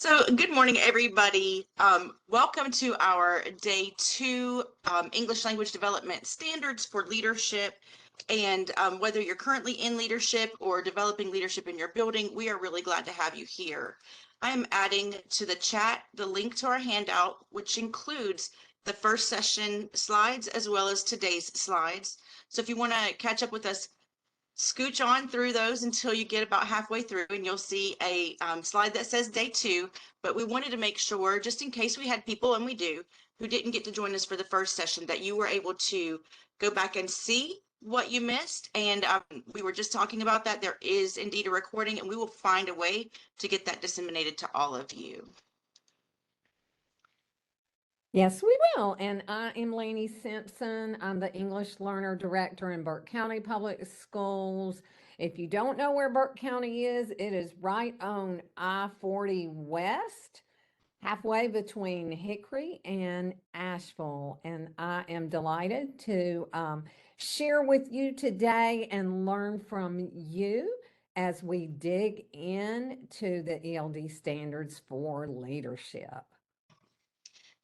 So, good morning, everybody. Welcome to our day two English language development standards for leadership. And whether you're currently in leadership or developing leadership in your building, we are really glad to have you here. I am adding to the chat the link to our handout, which includes the first session slides as well as today's slides. So if you want to catch up with us, scooch on through those until you get about halfway through and you'll see a slide that says day two. But we wanted to make sure, just in case we had people, and we do, who didn't get to join us for the first session, that you were able to go back and see what you missed. And we were just talking about that. There is indeed a recording, and we will find a way to get that disseminated to all of you. Yes, we will. And I am Lainey Simpson. I'm the English Learner Director in Burke County Public Schools. If you don't know where Burke County is, it is right on I-40 West, halfway between Hickory and Asheville. And I am delighted to share with you today and learn from you as we dig into the ELD standards for leadership.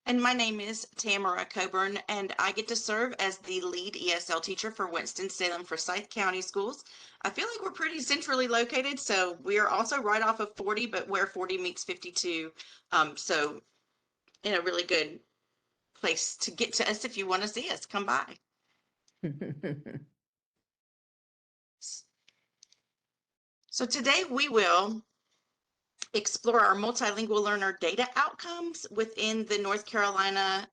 And my name is Tamara Coburn, and I get to serve as the lead ESL teacher for Winston-Salem Forsyth County Schools. I feel like we're pretty centrally located, so we are also right off of 40, but where 40 meets 52. So in a really good place to get to us if you want to see us, come by. So today we will explore our multilingual learner data outcomes within the North Carolina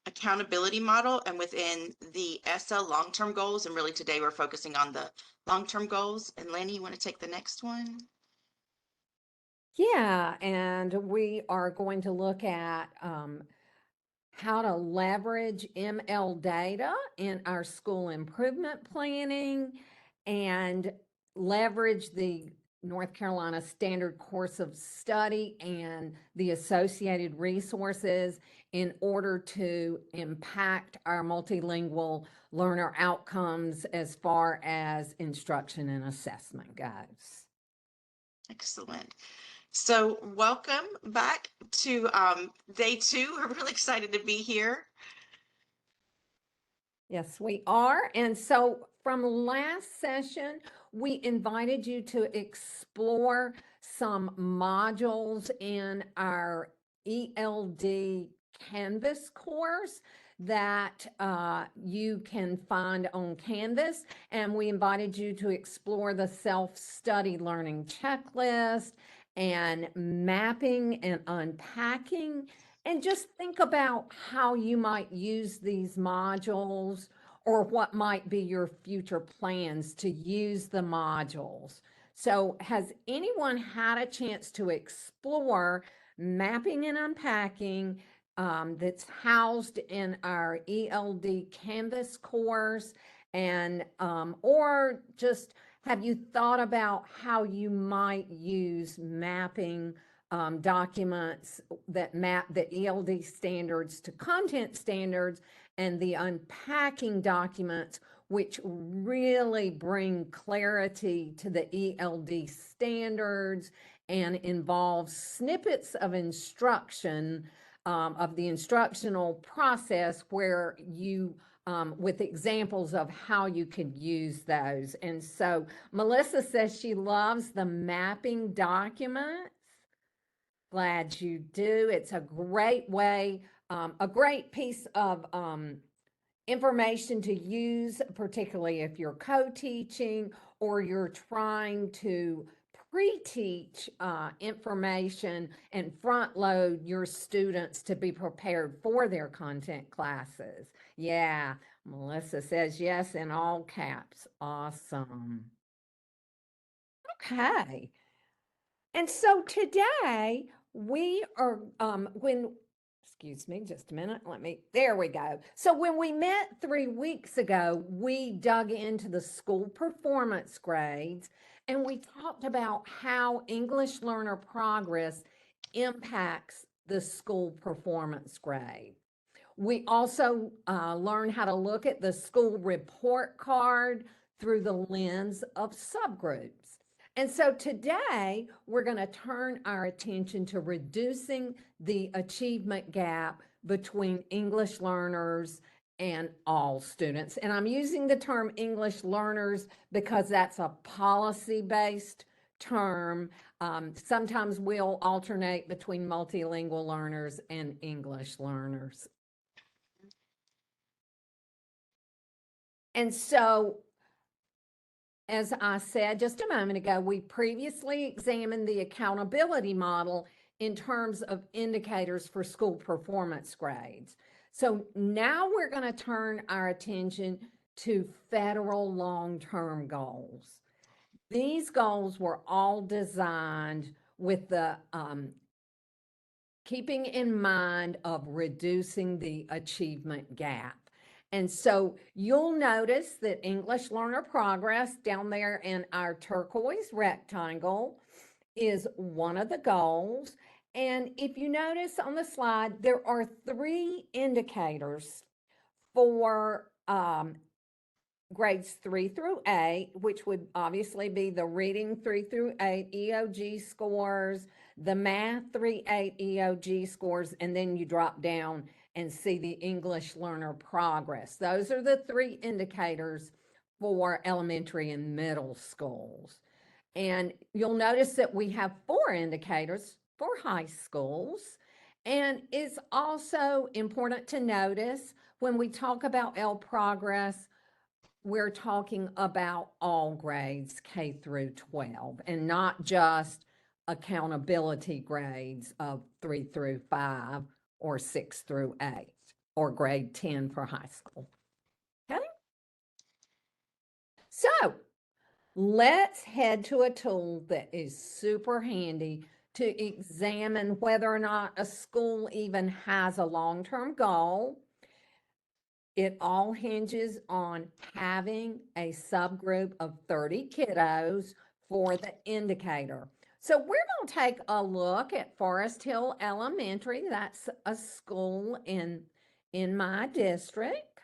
accountability model and within the ESL long-term goals. And really today we're focusing on the long-term goals. And Lanny, you want to take the next one? Yeah, and we are going to look at how to leverage ML data in our school improvement planning and leverage the North Carolina Standard Course of Study and the associated resources in order to impact our multilingual learner outcomes as far as instruction and assessment goes. Excellent. So welcome back to day two. We're really excited to be here. Yes, we are. And so from last session, we invited you to explore some modules in our ELD Canvas course that you can find on Canvas. And we invited you to explore the self-study learning checklist and mapping and unpacking. And just think about how you might use these modules or what might be your future plans to use the modules. So has anyone had a chance to explore mapping and unpacking that's housed in our ELD Canvas course? And or just have you thought about how you might use mapping documents that map the ELD standards to content standards and the unpacking documents, which really bring clarity to the ELD standards and involve snippets of instruction of the instructional process where you with examples of how you could use those. And so Melissa says she loves the mapping documents. Glad you do. It's a great way, a great piece of information to use, particularly if you're co-teaching or you're trying to pre-teach information and front load your students to be prepared for their content classes. Yeah, Melissa says yes in all caps. Awesome. Okay. And so today we are, excuse me, just a minute, there we go. So when we met 3 weeks ago, we dug into the school performance grades and we talked about how English learner progress impacts the school performance grade. We also learned how to look at the school report card through the lens of subgroups. And so today we're going to turn our attention to reducing the achievement gap between English learners and all students. And I'm using the term English learners because that's a policy-based term. Sometimes we'll alternate between multilingual learners and English learners. And so, as I said just a moment ago, we previously examined the accountability model in terms of indicators for school performance grades. So now we're going to turn our attention to federal long-term goals. These goals were all designed with the keeping in mind of reducing the achievement gap. And so you'll notice that English learner progress down there in our turquoise rectangle is one of the goals. And if you notice on the slide, there are 3 indicators for grades 3 through 8, which would obviously be the reading 3 through 8 EOG scores, the math 3-8 EOG scores, and then you drop down and see the English learner progress. Those are the 3 indicators for elementary and middle schools. And you'll notice that we have 4 indicators for high schools. And it's also important to notice when we talk about ELD progress, we're talking about all grades K through 12 and not just accountability grades of 3 through 5 or 6 through 8 or grade 10 for high school. Okay? So let's head to a tool that is super handy to examine whether or not a school even has a long-term goal. It all hinges on having a subgroup of 30 kiddos for the indicator. So we're going to take a look at Forest Hill Elementary. That's a school in my district.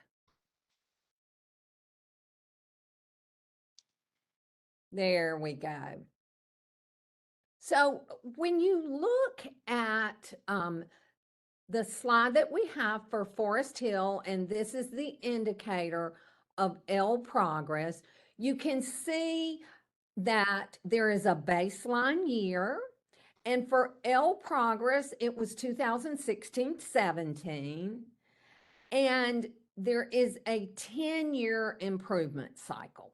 There we go. So when you look at the slide that we have for Forest Hill, and this is the indicator of ELD progress, you can see that there is a baseline year. And for ELD progress, it was 2016-17. And there is a 10-year improvement cycle.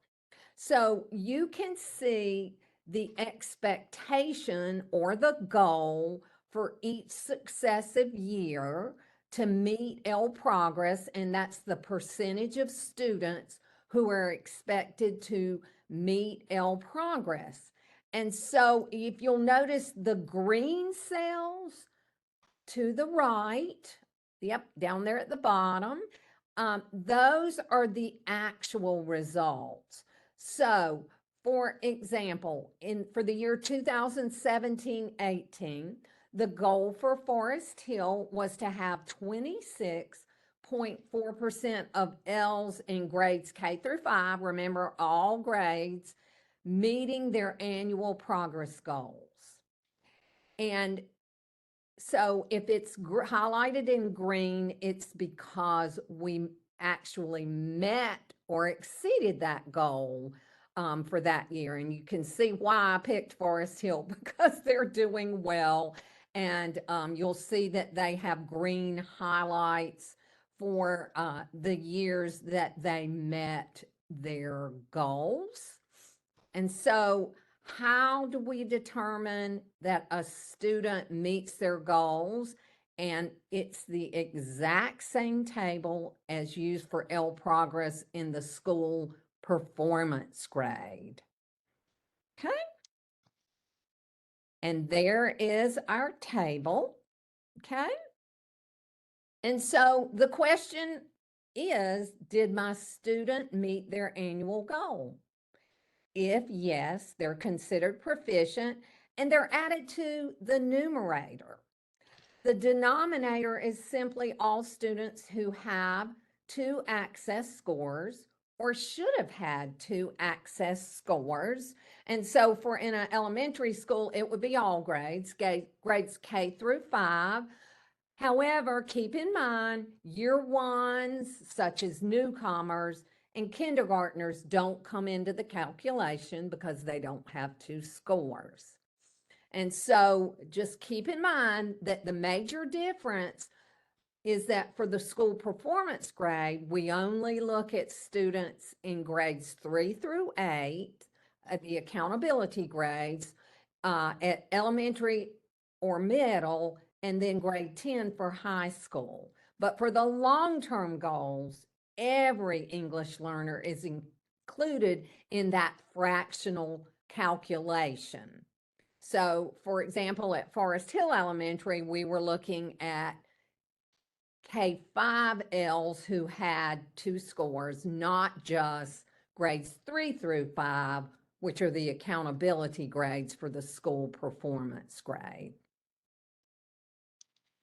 So you can see the expectation or the goal for each successive year to meet ELD progress, and that's the percentage of students who are expected to meet ELD progress. And so if you'll notice the green cells to the right, yep, down there at the bottom, those are the actual results. So for example, for the year 2017-18, the goal for Forest Hill was to have 26.4% of ELDs in grades K through 5, remember all grades, meeting their annual progress goals. And so if it's highlighted in green, it's because we actually met or exceeded that goal for that year. And you can see why I picked Forest Hill, because they're doing well. And you'll see that they have green highlights for the years that they met their goals. And so how do we determine that a student meets their goals? And it's the exact same table as used for ELD progress in the school performance grade. Okay. And there is our table. Okay. And so the question is, did my student meet their annual goal? If yes, they're considered proficient and they're added to the numerator. The denominator is simply all students who have 2 access scores or should have had to access scores. And so for in an elementary school, it would be all grades, grades K through 5. However, keep in mind, year ones, such as newcomers and kindergartners, don't come into the calculation because they don't have 2 scores. And so just keep in mind that the major difference is that for the school performance grade, we only look at students in grades 3 through 8, the accountability grades, at elementary or middle, and then grade 10 for high school. But for the long-term goals, every English learner is included in that fractional calculation. So, for example, at Forest Hill Elementary, we were looking at K5Ls who had 2 scores, not just grades 3 through 5, which are the accountability grades for the school performance grade.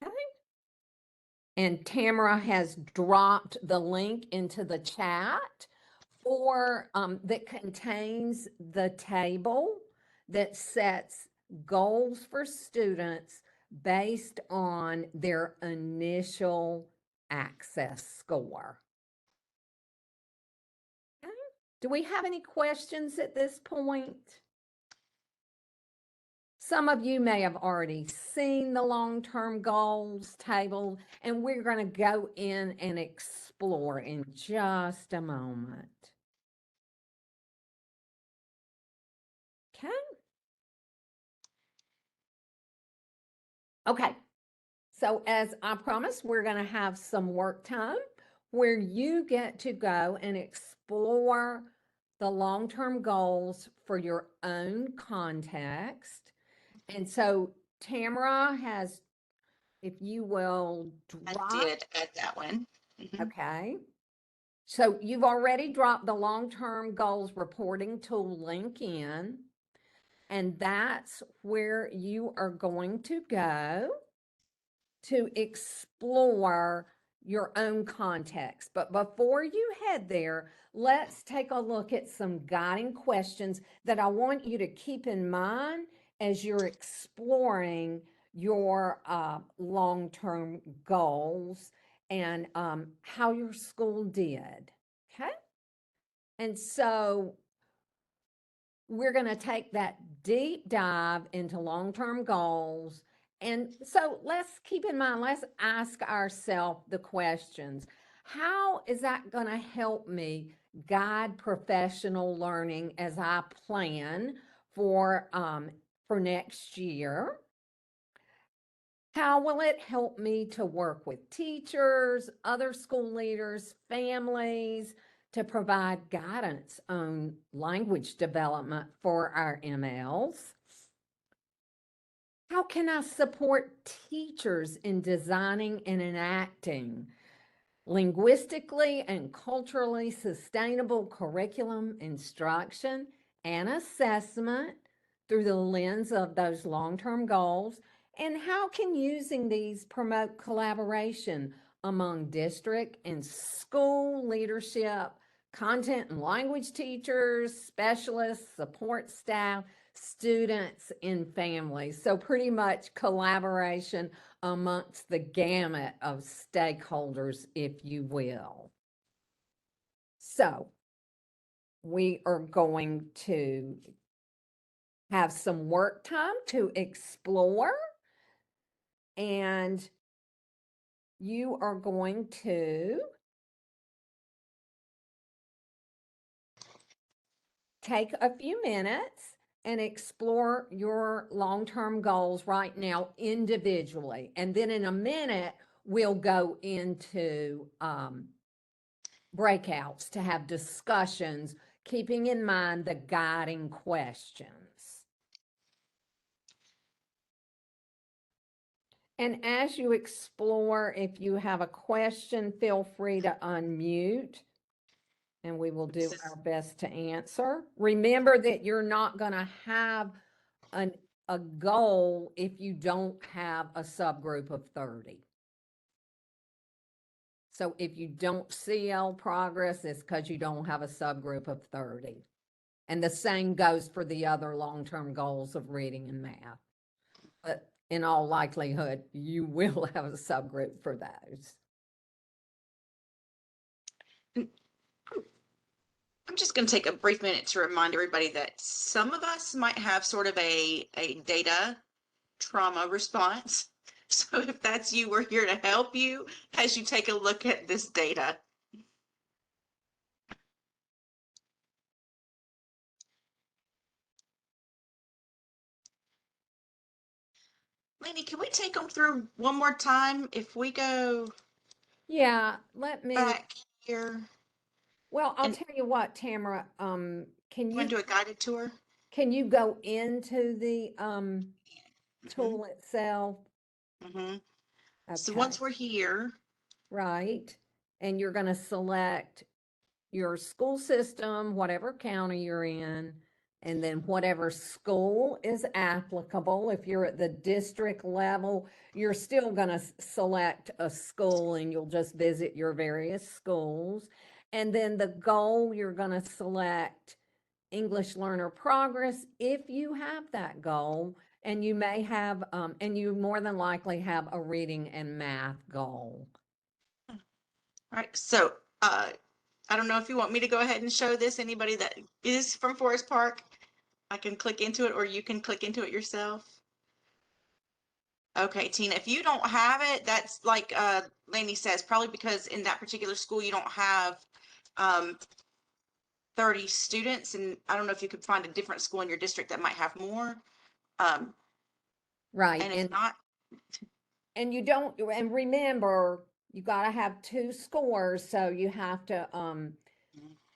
Okay. And Tamara has dropped the link into the chat for that contains the table that sets goals for students based on their initial access score. Okay. Do we have any questions at this point? Some of you may have already seen the long-term goals table, and we're going to go in and explore in just a moment. Okay. Okay. So as I promised, we're going to have some work time where you get to go and explore the long-term goals for your own context. And so Tamara has, if you will I drop. did add that one. Okay. So you've already dropped the long-term goals reporting tool link in, and that's where you are going to go to explore your own context. But before you head there, let's take a look at some guiding questions that I want you to keep in mind as you're exploring your long-term goals and how your school did. Okay. And so we're going to take that deep dive into long-term goals. And so let's keep in mind, let's ask ourselves the questions. How is that going to help me guide professional learning as I plan for next year? How will it help me to work with teachers, other school leaders, families, to provide guidance on language development for our MLs? How can I support teachers in designing and enacting linguistically and culturally sustainable curriculum instruction and assessment through the lens of those long-term goals? And how can using these promote collaboration among district and school leadership, content and language teachers, specialists, support staff, students, and families? So pretty much collaboration amongst the gamut of stakeholders, if you will. So we are going to have some work time to explore, and you are going to take a few minutes and explore your long-term goals right now individually. And then in a minute, we'll go into breakouts to have discussions, keeping in mind the guiding questions. And as you explore, if you have a question, feel free to unmute and we will do our best to answer. Remember that you're not going to have a goal if you don't have a subgroup of 30. So if you don't see L progress, it's because you don't have a subgroup of 30. And the same goes for the other long-term goals of reading and math. But in all likelihood, you will have a subgroup for those. I'm just going to take a brief minute to remind everybody that some of us might have sort of a data trauma response. So if that's you, we're here to help you as you take a look at this data. Laney, can we take them through one more time? If we go Yeah, let me, back here well, I'll and tell you what, Tamara, want to do a guided tour? can you go into the Hmm. tool itself? Hmm. So Okay, once we're here, right. And you're going to select your school system, whatever county you're in, and then whatever school is applicable. If you're at the district level, you're still going to select a school and you'll just visit your various schools. And then the goal, you're going to select English learner progress if you have that goal. And you may have, and you more than likely have a reading and math goal. all right. So I don't know if you want me to go ahead and show this. Anybody that is from Forest Park, I can click into it or you can click into it yourself. Okay, Tina, if you don't have it, that's like Laney says, probably because in that particular school you don't have um, 30 students. And I don't know if you could find a different school in your district that might have more. Um, Right. and if not, And you don't, and remember, you gotta have two scores, so you have to,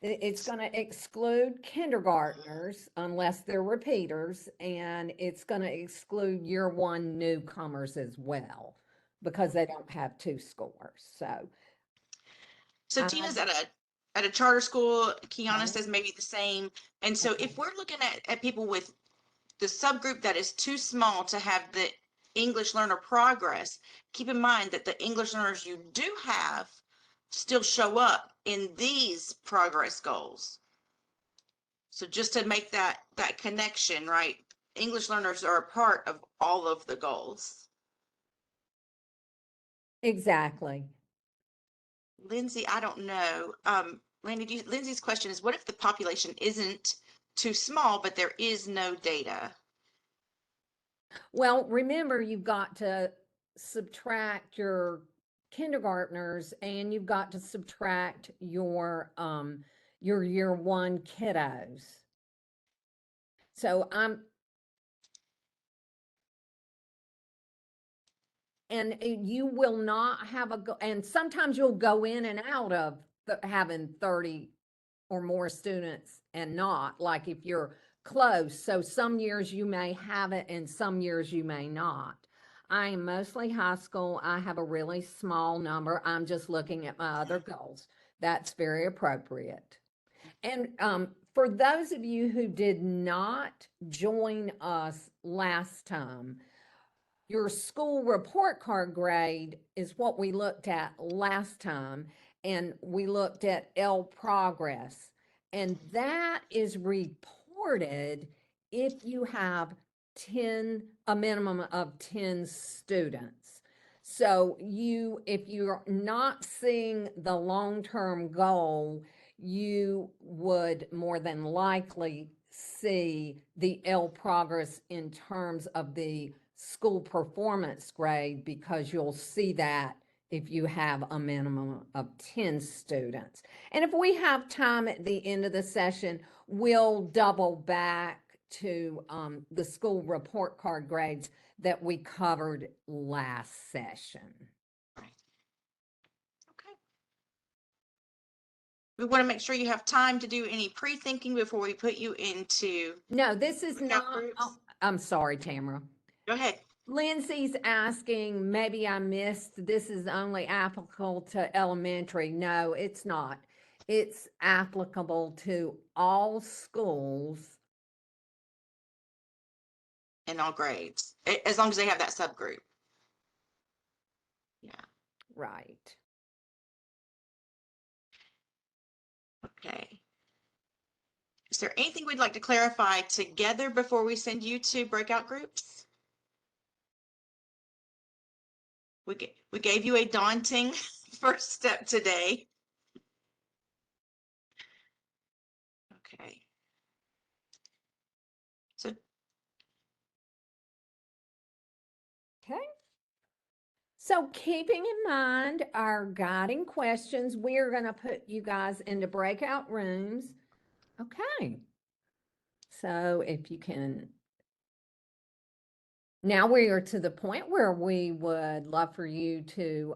it's gonna exclude kindergartners unless they're repeaters, and it's gonna exclude year one newcomers as well, because they don't have two scores, so. so I, Tina's at a charter school. Kiana right, says maybe the same. And so okay. if we're looking at people with the subgroup that is too small to have the English learner progress, keep in mind that the English learners you do have still show up in these progress goals. So just to make that connection, right? English learners are a part of all of the goals. Exactly. Lindsay, I don't know. Lindsay's question is, what if the population isn't too small, but there is no data? Well, remember, you've got to subtract your kindergartners and you've got to subtract your year one kiddos. So and you will not have and sometimes you'll go in and out of having 30 or more students and not, like if you're close. So some years you may have it and some years you may not. I am mostly high school. I have a really small number. I'm just looking at my other goals. That's very appropriate. And for those of you who did not join us last time, your school report card grade is what we looked at last time, and we looked at L progress. And that is reported if you have 10, a minimum of 10 students. So if you're not seeing the long-term goal, you would more than likely see the L progress in terms of the school performance grade, because you'll see that if you have a minimum of 10 students. And if we have time at the end of the session, we'll double back to the school report card grades that we covered last session. Right. Okay. We want to make sure you have time to do any pre-thinking before we put you into No, this is workout not, groups. oh, I'm sorry, Tamara. Go ahead. Lindsay's asking, maybe I missed, this is only applicable to elementary. No, it's not. It's applicable to all schools. In all grades, as long as they have that subgroup. Yeah. Right. Okay. Is there anything we'd like to clarify together before we send you to breakout groups? We gave you a daunting first step today. Okay. So Okay. So keeping in mind our guiding questions, we're going to put you guys into breakout rooms. Okay. So if you can, now we are to the point where we would love for you to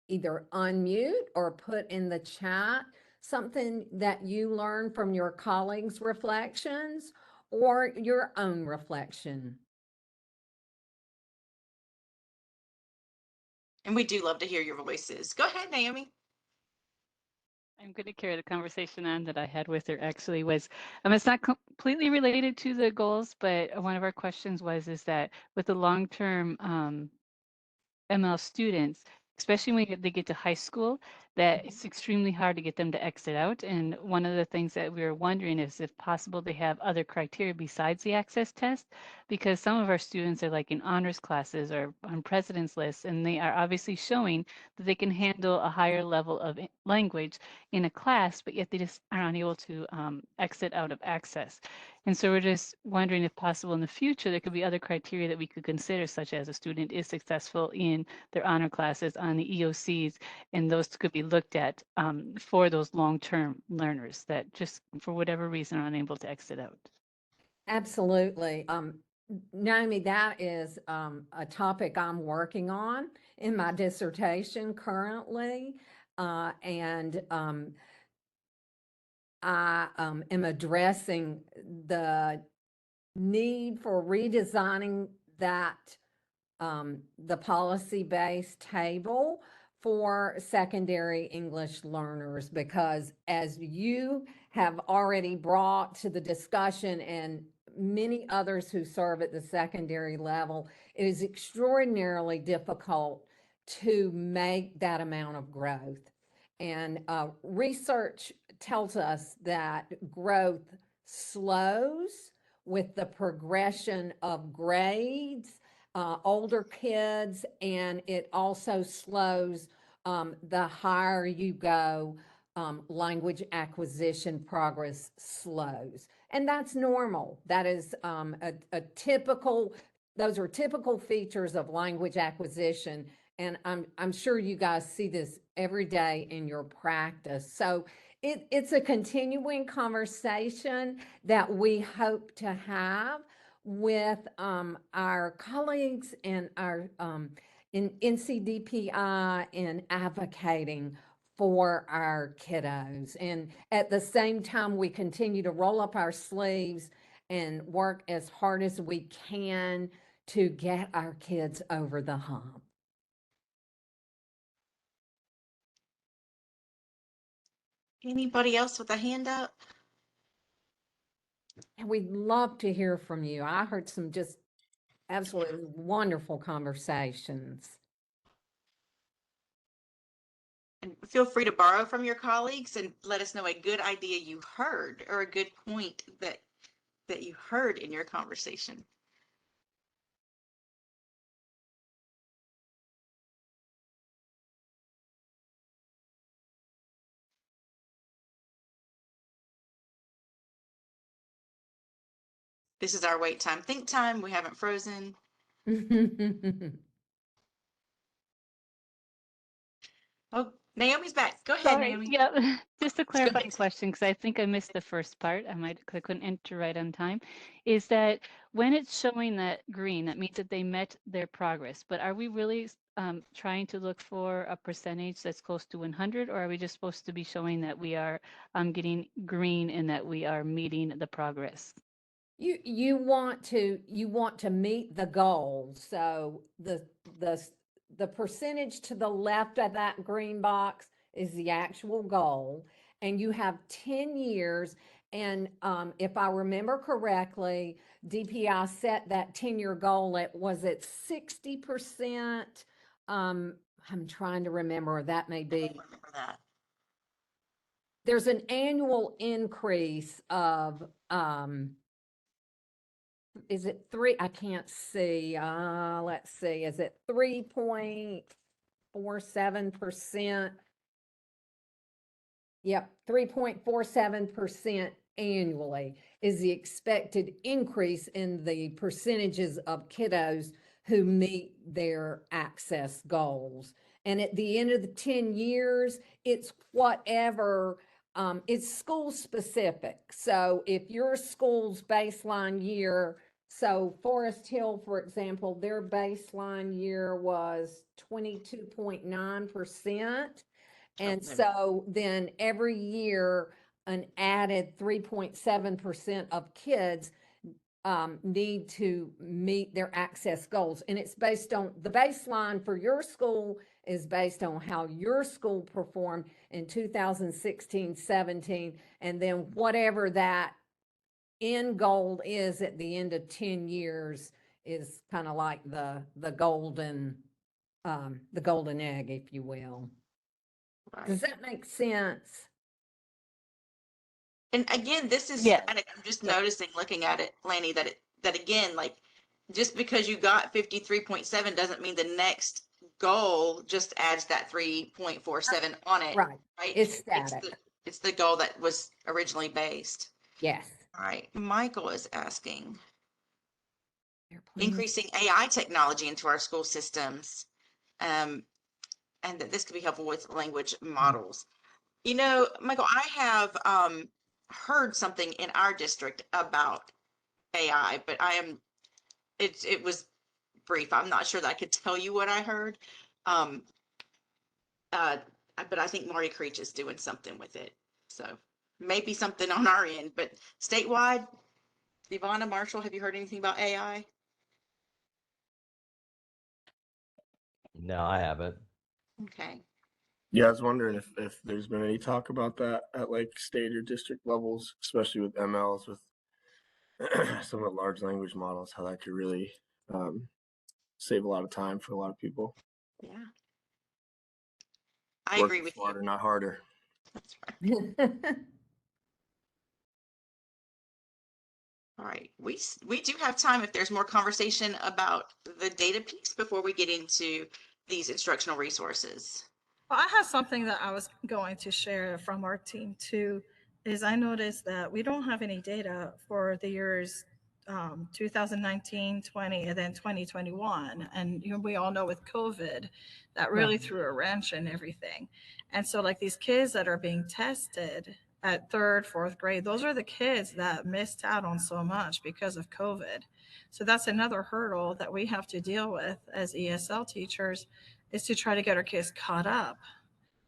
either unmute or put in the chat something that you learned from your colleagues' reflections or your own reflection. and we do love to hear your voices. Go ahead, Naomi. I'm going to carry the conversation on that I had with her actually was, it's not completely related to the goals, but one of our questions was, is that with the long-term ML students, especially when they get to high school, that it's extremely hard to get them to exit out. And one of the things that we were wondering is if possible they have other criteria besides the access test, because some of our students are like in honors classes or on president's lists, and they are obviously showing that they can handle a higher level of language in a class, but yet they just are unable to exit out of access. And so we're just wondering if possible in the future, there could be other criteria that we could consider, such as a student is successful in their honor classes on the EOCs, and those could be looked at for those long-term learners that just for whatever reason are unable to exit out. Absolutely. Naomi, that is a topic I'm working on in my dissertation currently. And I am addressing the need for redesigning that the policy-based table for secondary English learners, because as you have already brought to the discussion and many others who serve at the secondary level, it is extraordinarily difficult to make that amount of growth. And research tells us that growth slows with the progression of grades, older kids, and it also slows the higher you go, language acquisition progress slows. And that's normal. That is a typical, those are typical features of language acquisition. And I'm sure you guys see this every day in your practice. So it's a continuing conversation that we hope to have with our colleagues and our in NCDPI in advocating for our kiddos. And at the same time, we continue to roll up our sleeves and work as hard as we can to get our kids over the hump. Anybody else with a hand up? And we'd love to hear from you. I heard some just absolutely wonderful conversations. And feel free to borrow from your colleagues and let us know a good idea you heard or a good point that you heard in your conversation. This is our wait time, think time. We haven't frozen. Oh, Naomi's back. Go ahead, Sorry, Naomi. yeah, just a clarifying question, because I think I missed the first part. I couldn't enter right on time. Is that when it's showing that green, that means that they met their progress. But are we really trying to look for a percentage that's close to 100, or are we just supposed to be showing that we are getting green and that we are meeting the progress? You want to meet the goal. So the percentage to the left of that green box is the actual goal, and you have 10 years. And if I remember correctly, DPI set that 10-year goal at, was it 60%? I'm trying to remember, that may I be. don't remember that. there's an annual increase of, is it three? I can't see. Let's see. Is it 3.47%? Yep, 3.47% annually is the expected increase in the percentages of kiddos who meet their access goals. And at the end of the 10 years, it's whatever, it's school specific. So if your school's baseline year, so Forest Hill, for example, their baseline year was 22.9%. And Okay. so then every year, an added 3.7% of kids need to meet their access goals. And it's based on the baseline for your school is based on how your school performed in 2016-17. And then whatever that end goal is at the end of 10 years is kind of like the golden egg, if you will. Does Right. that make sense? And again, this is, Yeah. and I'm just noticing, looking at it, Lanny, that again, like, just because you got 53.7 doesn't mean the next goal just adds that 3.47 on it, Right. right? It's It's static. it's the goal that was originally based. Yes. All right. Michael is asking, Airplane. increasing AI technology into our school systems, and that this could be helpful with language models. You know, Michael, I have heard something in our district about AI, but it was brief. I'm not sure that I could tell you what I heard. Um, uh, but I think Marty Creech is doing something with it. So maybe something on our end, but statewide, Ivana, Marshall, have you heard anything about AI? No, I haven't. Okay. Yeah, I was wondering if there's been any talk about that at like state or district levels, especially with MLs, with some of the large language models, how that could really save a lot of time for a lot of people. Yeah. I Work agree with you. smarter, not harder. That's right. All right. We do have time if there's more conversation about the data piece before we get into these instructional resources. Well, I have something that I was going to share from our team too, is I noticed that we don't have any data for the years 2019, 20, and then 2021. And we all know with COVID, that really Right. threw a wrench in everything. And so like these kids that are being tested at third, fourth grade, those are the kids that missed out on so much because of COVID. So that's another hurdle that we have to deal with as ESL teachers, is to try to get our kids caught up.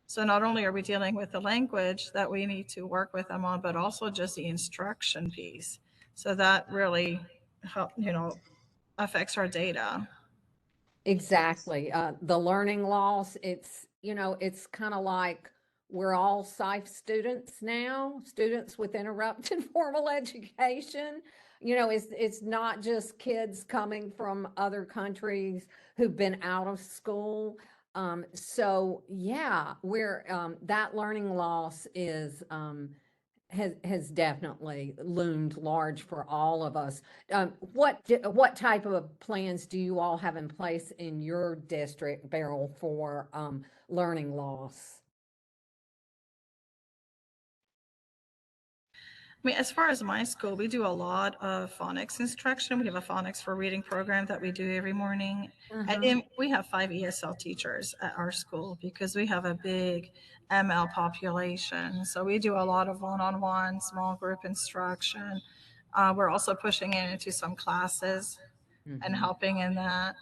So not only are we dealing with the language that we need to work with them on, but also just the instruction piece. So that really affects our data. Exactly. The learning loss, it's kind of like we're all SIFE students now, students with interrupted formal education. It's not just kids coming from other countries who've been out of school. So yeah, that learning loss has definitely loomed large for all of us. What type of plans do you all have in place in your district, Beryl, for learning loss? I mean, as far as my school, we do a lot of phonics instruction. We have a phonics for reading program that we do every morning. And then we have 5 ESL teachers at our school because we have a big ML population. So we do a lot of one-on-one, small group instruction. We're also pushing it into some classes and helping in that.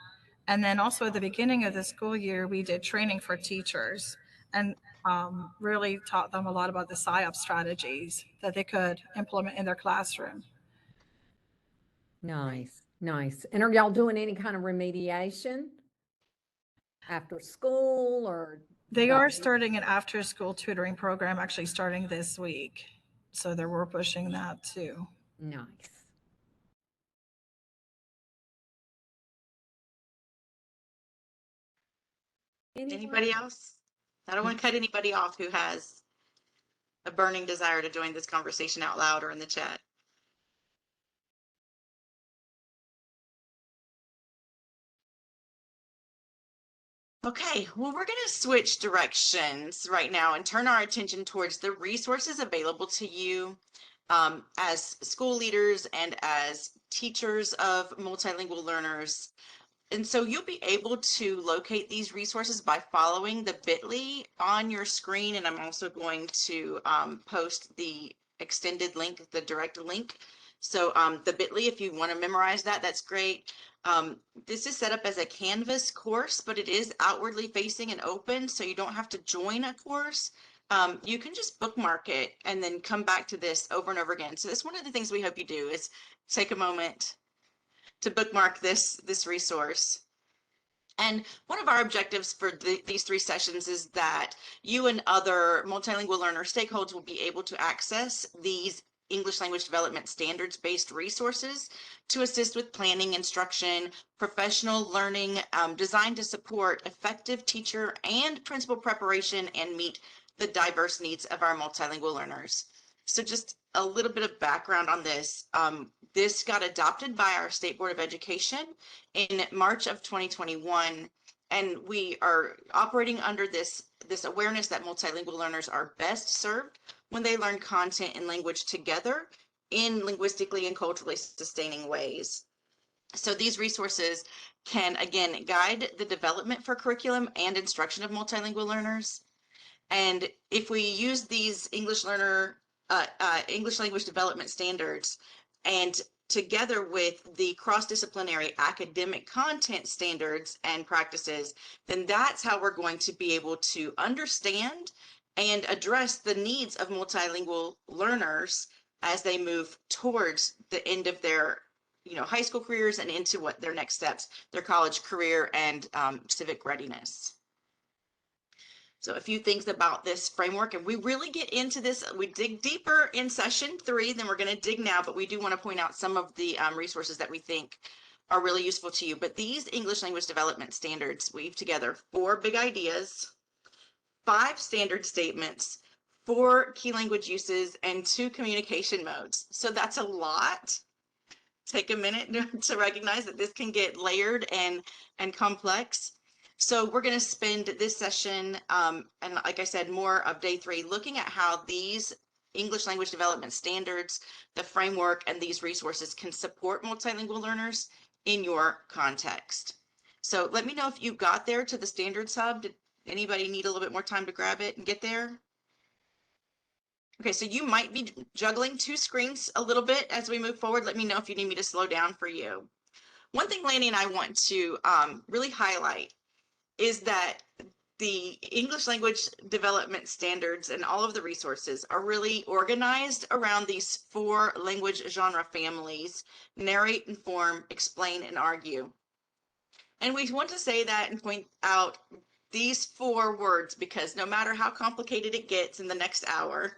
And then also at the beginning of the school year, we did training for teachers and really taught them a lot about the PSYOP strategies that they could implement in their classroom. Nice, nice. And are y'all doing any kind of remediation after school or? They are starting an after-school tutoring program, actually starting this week. So we're pushing that too. Nice. Anybody else? I don't want to cut anybody off who has a burning desire to join this conversation out loud or in the chat. Okay, well, we're going to switch directions right now and turn our attention towards the resources available to you as school leaders and as teachers of multilingual learners. And so you'll be able to locate these resources by following the bit.ly on your screen. And I'm also going to post the extended link, the direct link. So the bit.ly, if you want to memorize that, that's great. This is set up as a Canvas course, but it is outwardly facing and open, so you don't have to join a course. You can just bookmark it and then come back to this over and over again. So that's one of the things we hope you do is take a moment to bookmark this resource. And one of our objectives for these 3 sessions is that you and other multilingual learner stakeholders will be able to access these English language development standards-based resources to assist with planning, instruction, professional learning, designed to support effective teacher and principal preparation and meet the diverse needs of our multilingual learners. So just a little bit of background on this. This got adopted by our State Board of Education in March of 2021, and we are operating under this awareness that multilingual learners are best served when they learn content and language together in linguistically and culturally sustaining ways. So these resources can, again, guide the development for curriculum and instruction of multilingual learners. And if we use these English language development standards and together with the cross-disciplinary academic content standards and practices, then that's how we're going to be able to understand and address the needs of multilingual learners as they move towards the end of their high school careers and into what their next steps, their college career and civic readiness. So a few things about this framework, and we really get into this, we dig deeper in session 3 than we're going to dig now, but we do want to point out some of the resources that we think are really useful to you. But these English language development standards weave together 4 big ideas, 5 standard statements, 4 key language uses, and 2 communication modes. So that's a lot. Take a minute to recognize that this can get layered and complex. So we're going to spend this session, and like I said, more of day 3, looking at how these English language development standards, the framework, and these resources can support multilingual learners in your context. So let me know if you got there to the Standards Hub. Did anybody need a little bit more time to grab it and get there? Okay, so you might be juggling 2 screens a little bit as we move forward. Let me know if you need me to slow down for you. One thing Lanny and I want to really highlight is that the English language development standards and all of the resources are really organized around these 4 language genre families: narrate, inform, explain, and argue. And we want to say that and point out these 4 words because no matter how complicated it gets in the next hour,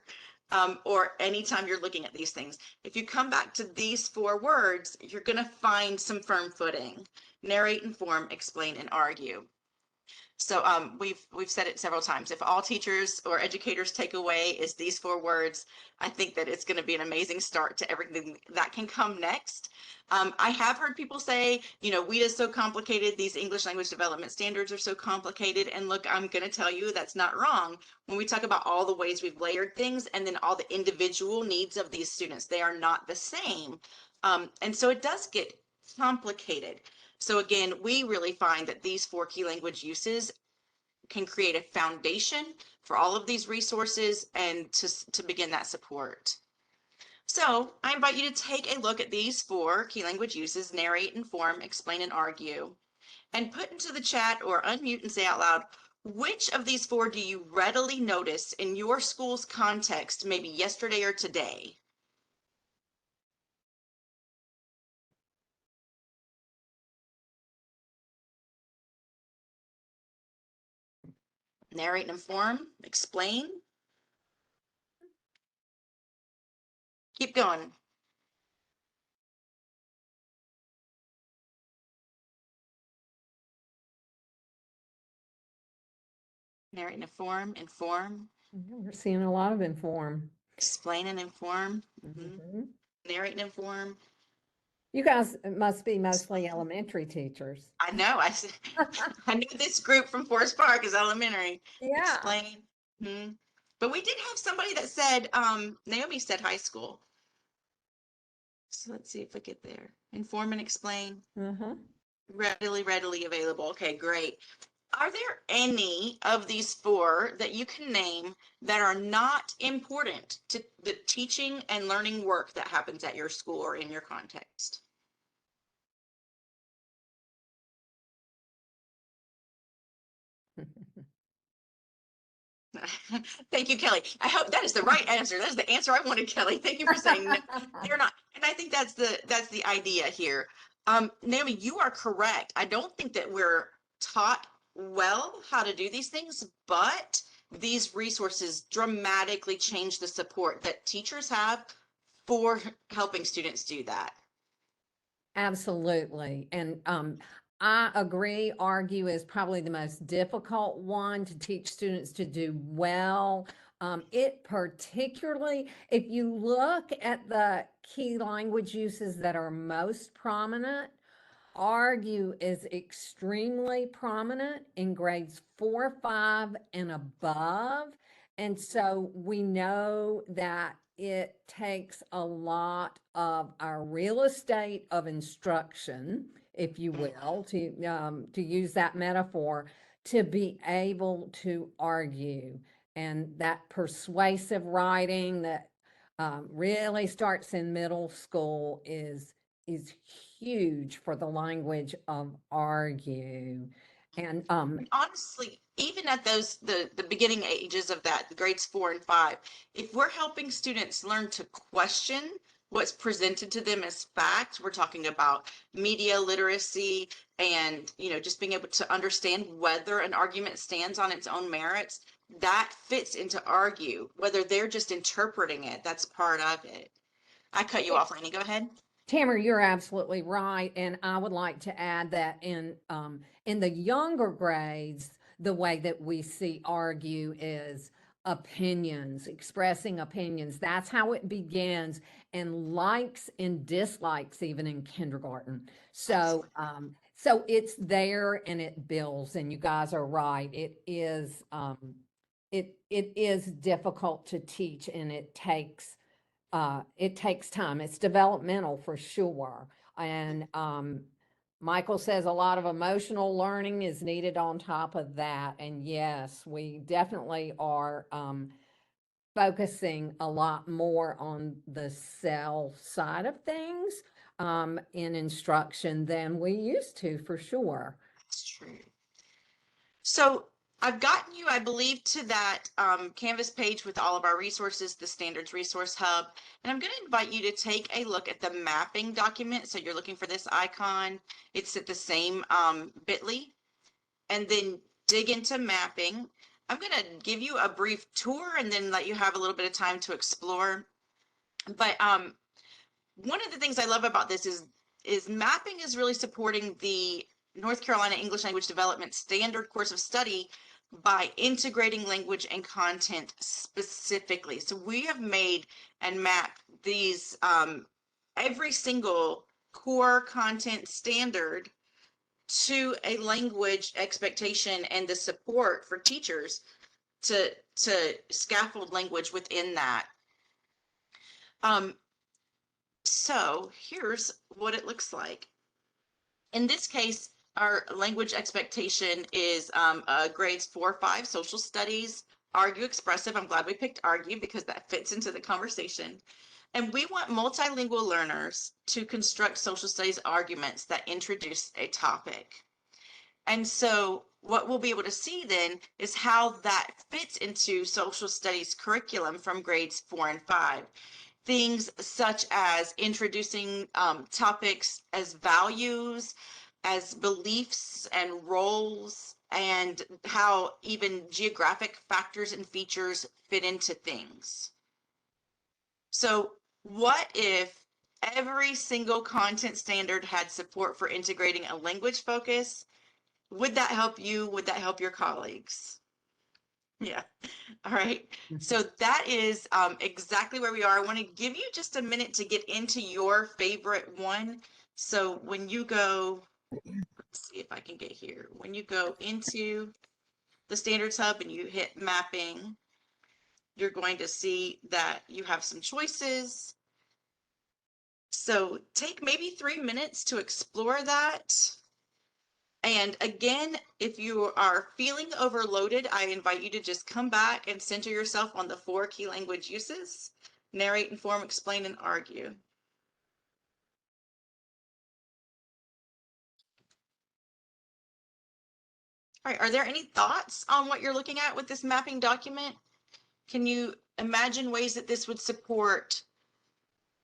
or anytime you're looking at these things, if you come back to these 4 words, you're going to find some firm footing: narrate, inform, explain, and argue. So we've said it several times. If all teachers or educators take away is these 4 words, I think that it's going to be an amazing start to everything that can come next. I have heard people say, WEDA is so complicated, these English language development standards are so complicated. And look, I'm going to tell you that's not wrong. When we talk about all the ways we've layered things and then all the individual needs of these students, they are not the same. And so it does get complicated. So again, we really find that these 4 key language uses can create a foundation for all of these resources and to begin that support. So I invite you to take a look at these 4 key language uses: narrate, inform, explain, and argue, and put into the chat or unmute and say out loud, which of these 4 do you readily notice in your school's context, maybe yesterday or today? Narrate and inform, explain. Keep going. Narrate and inform, We're seeing a lot of inform. Explain and inform, Mhm. narrate and inform. You guys must be mostly elementary teachers. I know. I knew this group from Forest Park is elementary. Yeah. Explain. Hmm. But we did have somebody that said, Naomi said high school. So let's see if we get there. Inform and explain. Uh-huh. Readily available. Okay, great. Are there any of these four that you can name that are not important to the teaching and learning work that happens at your school or in your context? Thank you, Kelly. I hope that is the right answer. That is the answer I wanted, Kelly. Thank you for saying no, they're not. And I think that's the idea here. Naomi, you are correct. I don't think that we're taught well how to do these things, but these resources dramatically change the support that teachers have for helping students do that. Absolutely. And I agree, argue is probably the most difficult one to teach students to do well. It particularly, if you look at the key language uses that are most prominent, argue is extremely prominent in grades 4, 5, and above. And so we know that it takes a lot of our real estate of instruction, if you will, to use that metaphor, to be able to argue. And that persuasive writing that really starts in middle school is huge for the language of argue. And Honestly, even at those the beginning ages of that, the grades 4 and 5, if we're helping students learn to question what's presented to them as facts, we're talking about media literacy and just being able to understand whether an argument stands on its own merits, that fits into argue. Whether they're just interpreting it, that's part of it. I cut you off, Lainey. Go ahead. Tamara, you're absolutely right. And I would like to add that in the younger grades, the way that we see argue is opinions, expressing opinions. That's how it begins, and likes and dislikes even in kindergarten. So so it's there and it builds, and you guys are right. It is difficult to teach, and it takes time. It's developmental for sure. And Michael says a lot of emotional learning is needed on top of that. And yes, we definitely are focusing a lot more on the cell side of things in instruction than we used to, for sure. That's true. So I've gotten you, I believe, to that Canvas page with all of our resources, the Standards Resource Hub. And I'm going to invite you to take a look at the mapping document. So you're looking for this icon. It's at the same bit.ly. And then dig into mapping. I'm going to give you a brief tour and then let you have a little bit of time to explore. But one of the things I love about this is mapping is really supporting the North Carolina English Language Development Standard Course of Study by integrating language and content specifically. So we have made and mapped these every single core content standard to a language expectation and the support for teachers to scaffold language within that. So here's what it looks like. In this case, our language expectation is grades 4, 5, social studies, argue expressive. I'm glad we picked argue because that fits into the conversation. And we want multilingual learners to construct social studies arguments that introduce a topic. And so what we'll be able to see then is how that fits into social studies curriculum from grades 4 and 5. Things such as introducing topics as values, as beliefs and roles, and how even geographic factors and features fit into things. So what if every single content standard had support for integrating a language focus? Would that help you? Would that help your colleagues? Yeah. All right. So that is exactly where we are. I want to give you just a minute to get into your favorite one. So when you go, let's see if I can get here. When you go into the Standards Hub and you hit mapping, you're going to see that you have some choices. So take maybe 3 minutes to explore that. And again, if you are feeling overloaded, I invite you to just come back and center yourself on the 4 key language uses: narrate, inform, explain, and argue. All right, are there any thoughts on what you're looking at with this mapping document? Can you imagine ways that this would support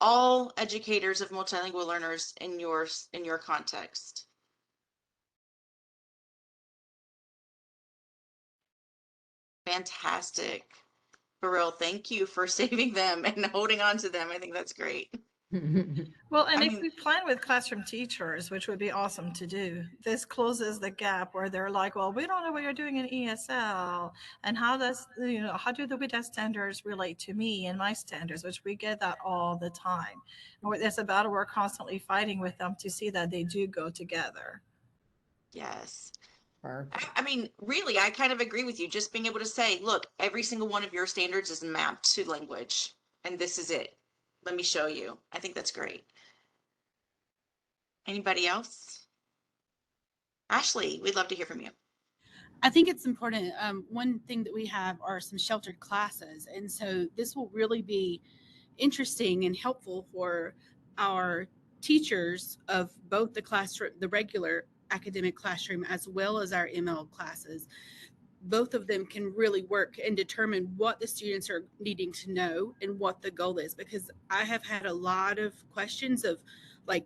all educators of multilingual learners in your context? Fantastic. Beryl, thank you for saving them and holding on to them. I think that's great. Well, and I if mean, we plan with classroom teachers, which would be awesome to do, this closes the gap where they're like, well, we don't know what you're doing in ESL. And how how do the WIDA standards relate to me and my standards, which we get that all the time. It's a battle we're constantly fighting with them to see that they do go together. yes. Perfect. I mean, really, I kind of agree with you. Just being able to say, look, every single one of your standards is mapped to language, and this is it. Let me show you. I think that's great. Anybody else? Ashley, we'd love to hear from you. I think it's important. One thing that we have are some sheltered classes. And so this will really be interesting and helpful for our teachers of both the classroom, the regular academic classroom, as well as our ML classes. Both of them can really work and determine what the students are needing to know and what the goal is. Because I have had a lot of questions of like,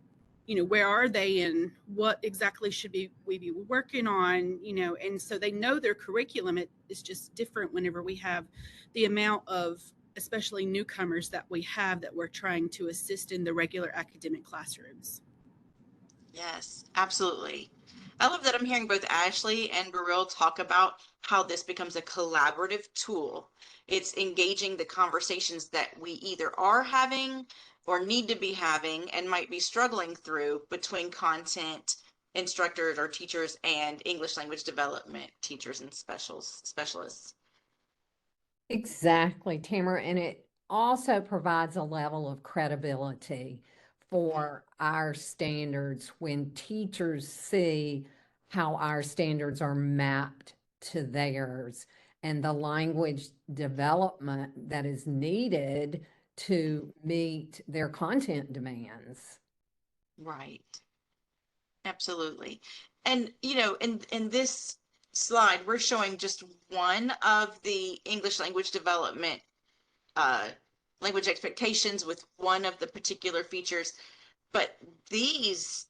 where are they and what exactly should we be working on, and so they know their curriculum. It is just different whenever we have the amount of especially newcomers that we have that we're trying to assist in the regular academic classrooms. Yes, absolutely. I love that I'm hearing both Ashley and Beryl talk about how this becomes a collaborative tool. It's engaging the conversations that we either are having or need to be having and might be struggling through between content instructors or teachers and English language development teachers and specialists. Exactly, Tamara. And it also provides a level of credibility for our standards when teachers see how our standards are mapped to theirs and the language development that is needed to meet their content demands. Right. Absolutely. And, in this slide, we're showing just one of the English language development language expectations with one of the particular features. But these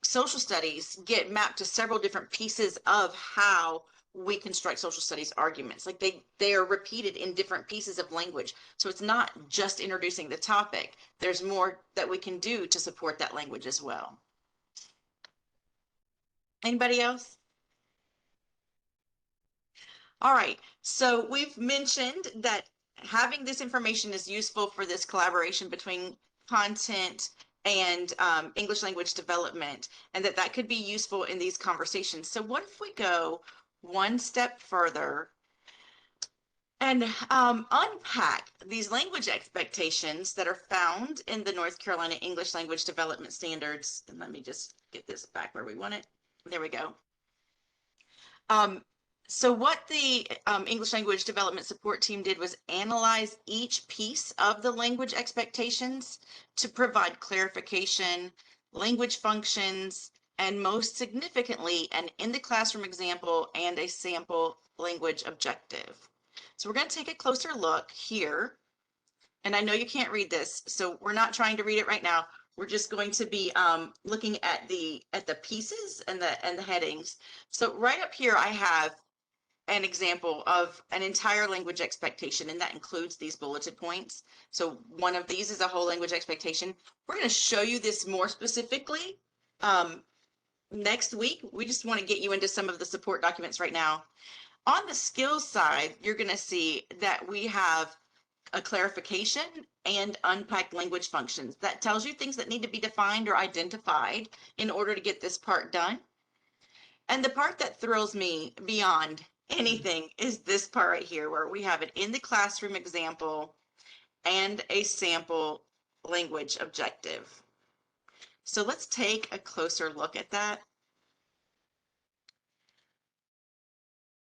social studies get mapped to several different pieces of how we construct social studies arguments. Like they are repeated in different pieces of language. So it's not just introducing the topic. There's more that we can do to support that language as well. Anybody else? All right, so we've mentioned that having this information is useful for this collaboration between content and English language development, and that could be useful in these conversations. So what if we go one step further and unpack these language expectations that are found in the North Carolina English Language Development Standards? And let me just get this back where we want it. There we go. So what the English language development support team did was analyze each piece of the language expectations to provide clarification, language functions, and most significantly, an in the classroom example and a sample language objective. So we're going to take a closer look here. And I know you can't read this, so we're not trying to read it right now. We're just going to be looking at the pieces and the headings. So right up here, I have an example of an entire language expectation, and that includes these bulleted points. So one of these is a whole language expectation. We're going to show you this more specifically next week. We just want to get you into some of the support documents right now. On the skills side, you're going to see that we have a clarification and unpacked language functions. That tells you things that need to be defined or identified in order to get this part done. And the part that thrills me beyond anything is this part right here, where we have an in the classroom example and a sample language objective. So let's take a closer look at that.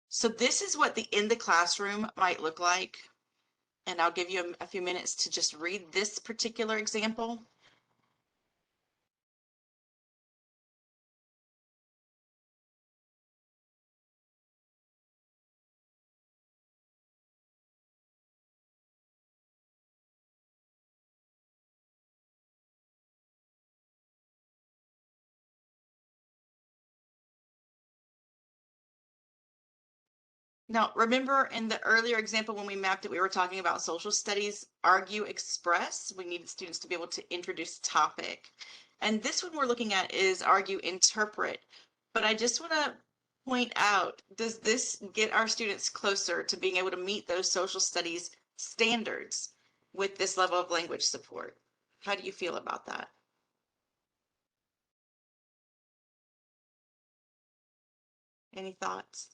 So this is what the in the classroom might look like. And I'll give you a few minutes to just read this particular example. Now, remember in the earlier example when we mapped it, we were talking about social studies, argue, express. We needed students to be able to introduce topic. And this one we're looking at is argue, interpret. But I just want to point out, does this get our students closer to being able to meet those social studies standards with this level of language support? How do you feel about that? Any thoughts?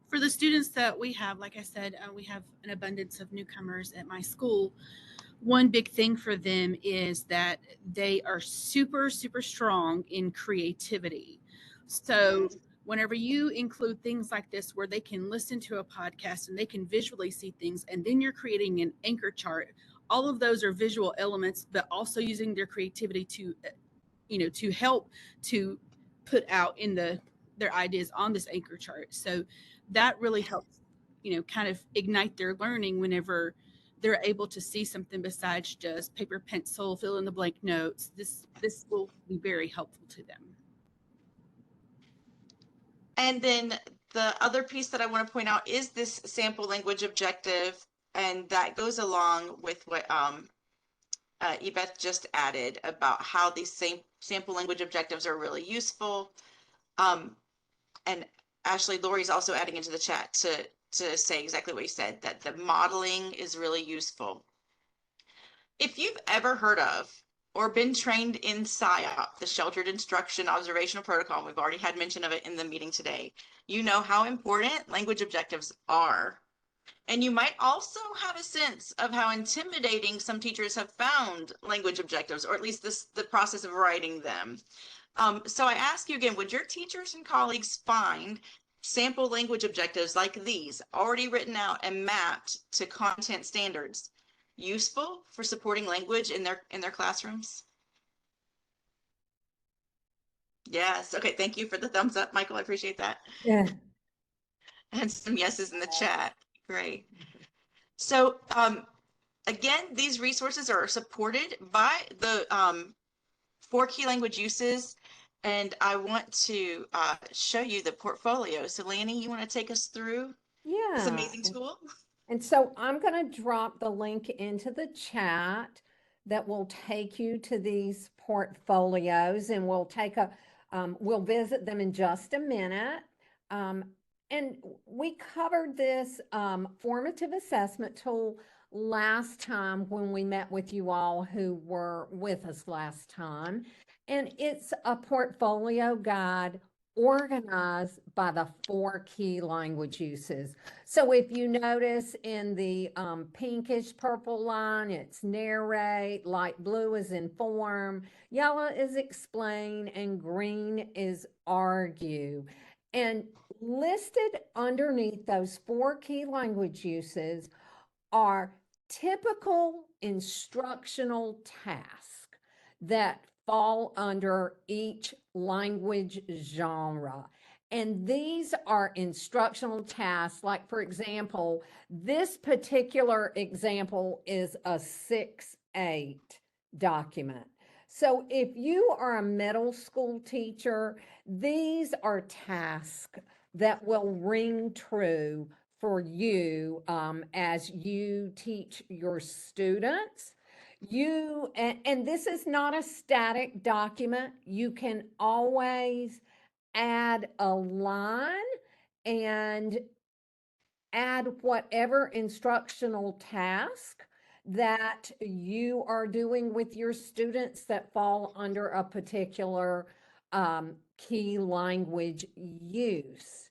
For the students that we have, like I said, we have an abundance of newcomers at my school. One big thing for them is that they are super, super strong in creativity. So whenever you include things like this, where they can listen to a podcast and they can visually see things, and then you're creating an anchor chart, all of those are visual elements, but also using their creativity to, to help to put out in their ideas on this anchor chart. So that really helps, kind of ignite their learning whenever they're able to see something besides just paper, pencil, fill in the blank notes. This will be very helpful to them. And then the other piece that I want to point out is this sample language objective, and that goes along with what Ebeth just added about how these same sample language objectives are really useful. And Ashley, Lori's also adding into the chat to say exactly what you said, that the modeling is really useful. If you've ever heard of or been trained in SIOP, the Sheltered Instruction Observational Protocol, we've already had mention of it in the meeting today, you know how important language objectives are. And you might also have a sense of how intimidating some teachers have found language objectives, or at least the process of writing them. So I ask you again, would your teachers and colleagues find sample language objectives like these already written out and mapped to content standards useful for supporting language in their classrooms? Yes. Okay. Thank you for the thumbs up, Michael. I appreciate that. Yeah. And some yeses in the chat. Great. So again, these resources are supported by the 4 key language uses. And I want to show you the portfolio. So Lanny, you want to take us through this Yeah. amazing tool? And so I'm going to drop the link into the chat that will take you to these portfolios, and we'll visit them in just a minute. And we covered this formative assessment tool last time when we met with you all who were with us last time. And it's a portfolio guide organized by the 4 key language uses. So if you notice in the pinkish purple line, it's narrate, light blue is inform, yellow is explain, and green is argue. And listed underneath those 4 key language uses are typical instructional tasks that fall under each language genre. And these are instructional tasks. Like, for example, this particular example is a 6-8 document. So if you are a middle school teacher, these are tasks that will ring true for you as you teach your students. And this is not a static document. You can always add a line and add whatever instructional task that you are doing with your students that fall under a particular key language use.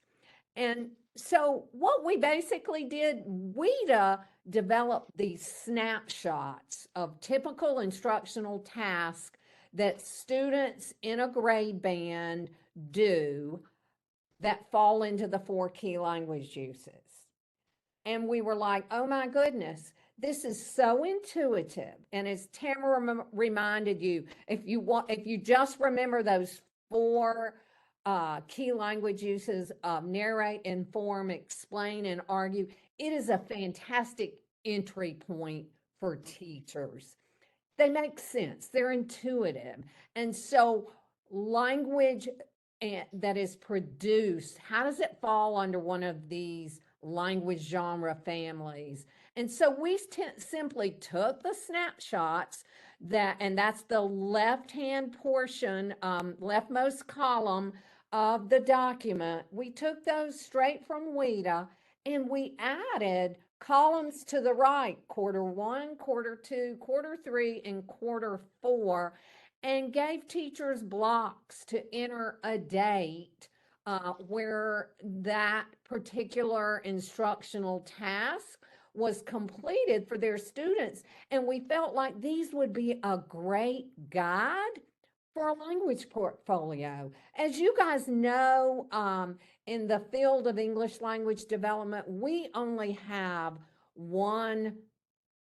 And so what we basically did, WIDA developed these snapshots of typical instructional tasks that students in a grade band do that fall into the 4 key language uses. And we were like, oh my goodness, this is so intuitive. And as Tamara reminded you, if you just remember those 4 key language uses of narrate, inform, explain, and argue, it is a fantastic entry point for teachers. They make sense, they're intuitive. And so language that is produced, how does it fall under one of these language genre families? And so we simply took the snapshots and that's the left-hand portion, leftmost column of the document. We took those straight from WIDA and we added columns to the right, quarter 1, quarter 2, quarter 3, and quarter 4, and gave teachers blocks to enter a date where that particular instructional task was completed for their students. And we felt like these would be a great guide for a language portfolio. As you guys know, in the field of English language development, we only have one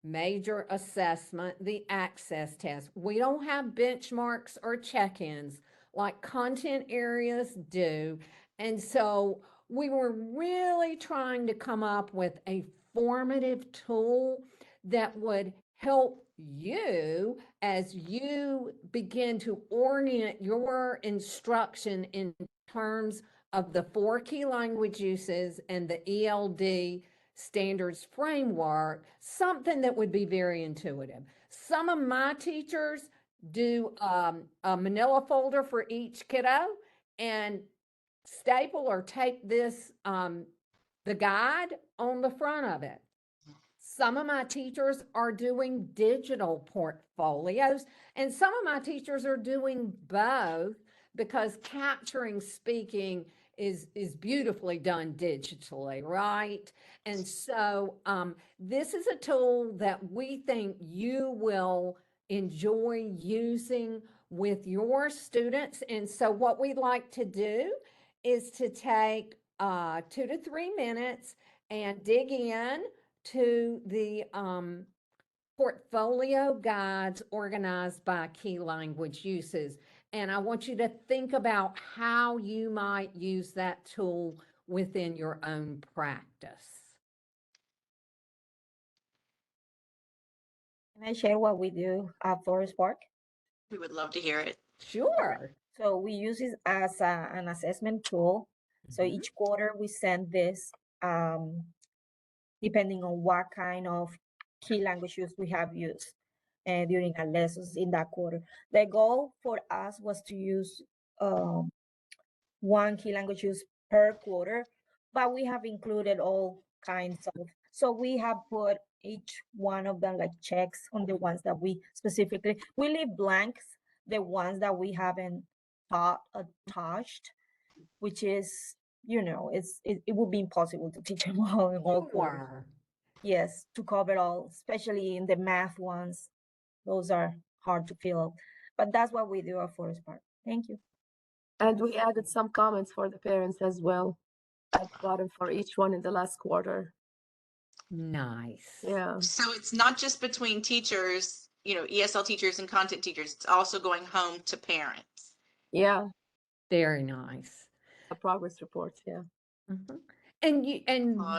major assessment, the access test. We don't have benchmarks or check-ins like content areas do. And so we were really trying to come up with a formative tool that would help you as you begin to orient your instruction in terms of the 4 key language uses and the ELD standards framework, something that would be very intuitive. Some of my teachers do a manila folder for each kiddo and staple or tape this, the guide on the front of it. Some of my teachers are doing digital portfolios, and some of my teachers are doing both because capturing speaking is beautifully done digitally, right? And so this is a tool that we think you will enjoy using with your students. And so what we'd like to do is to take 2 to 3 minutes and dig in to the portfolio guides organized by key language uses. And I want you to think about how you might use that tool within your own practice. Can I share what we do at Forest Park? We would love to hear it. Sure. So we use it as an assessment tool. So Mhm. each quarter we send this, depending on what kind of key languages we have used during our lessons in that quarter. The goal for us was to use 1 key language use per quarter, but we have included all kinds of, so we have put each one of them like checks on the ones that we specifically, we leave blanks, the ones that we haven't touched, which is, it would be impossible to teach them all in all quarters. Sure. Yes, to cover all, especially in the math ones. Those are hard to fill, but that's what we do at Forest Park. Thank you. And we added some comments for the parents as well at the bottom for each one in the last quarter. Nice. Yeah. So it's not just between teachers, ESL teachers and content teachers. It's also going home to parents. Yeah. Very nice. The progress reports. Yeah. Mhm. And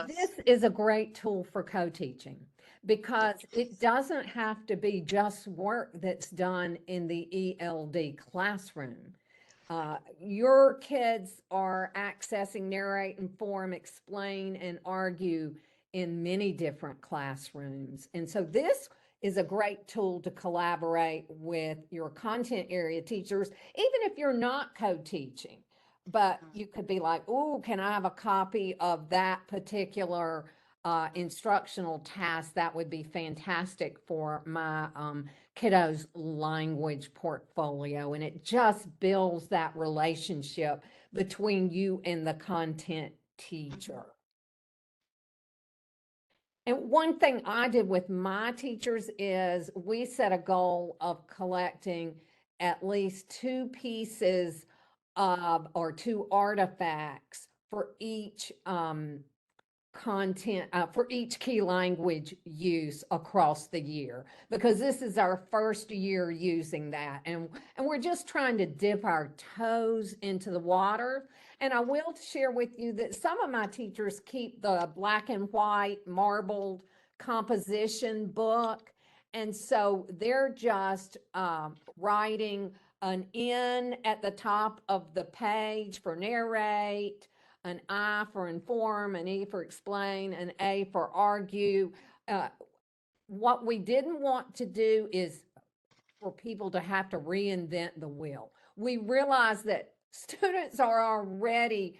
this is a great tool for co-teaching because it doesn't have to be just work that's done in the ELD classroom. Your kids are accessing narrate, inform, explain, and argue in many different classrooms. And so this is a great tool to collaborate with your content area teachers, even if you're not co-teaching. but you could be like, oh, can I have a copy of that particular instructional task? That would be fantastic for my kiddos' language portfolio. And it just builds that relationship between you and the content teacher. And one thing I did with my teachers is we set a goal of collecting at least 2 pieces of or 2 artifacts for each content for each key language use across the year, because this is our first year using that, and we're just trying to dip our toes into the water. And I will share with you that some of my teachers keep the black and white marbled composition book, and so they're just writing an N at the top of the page for narrate, an I for inform, an E for explain, an A for argue. What we didn't want to do is for people to have to reinvent the wheel. We realize that students are already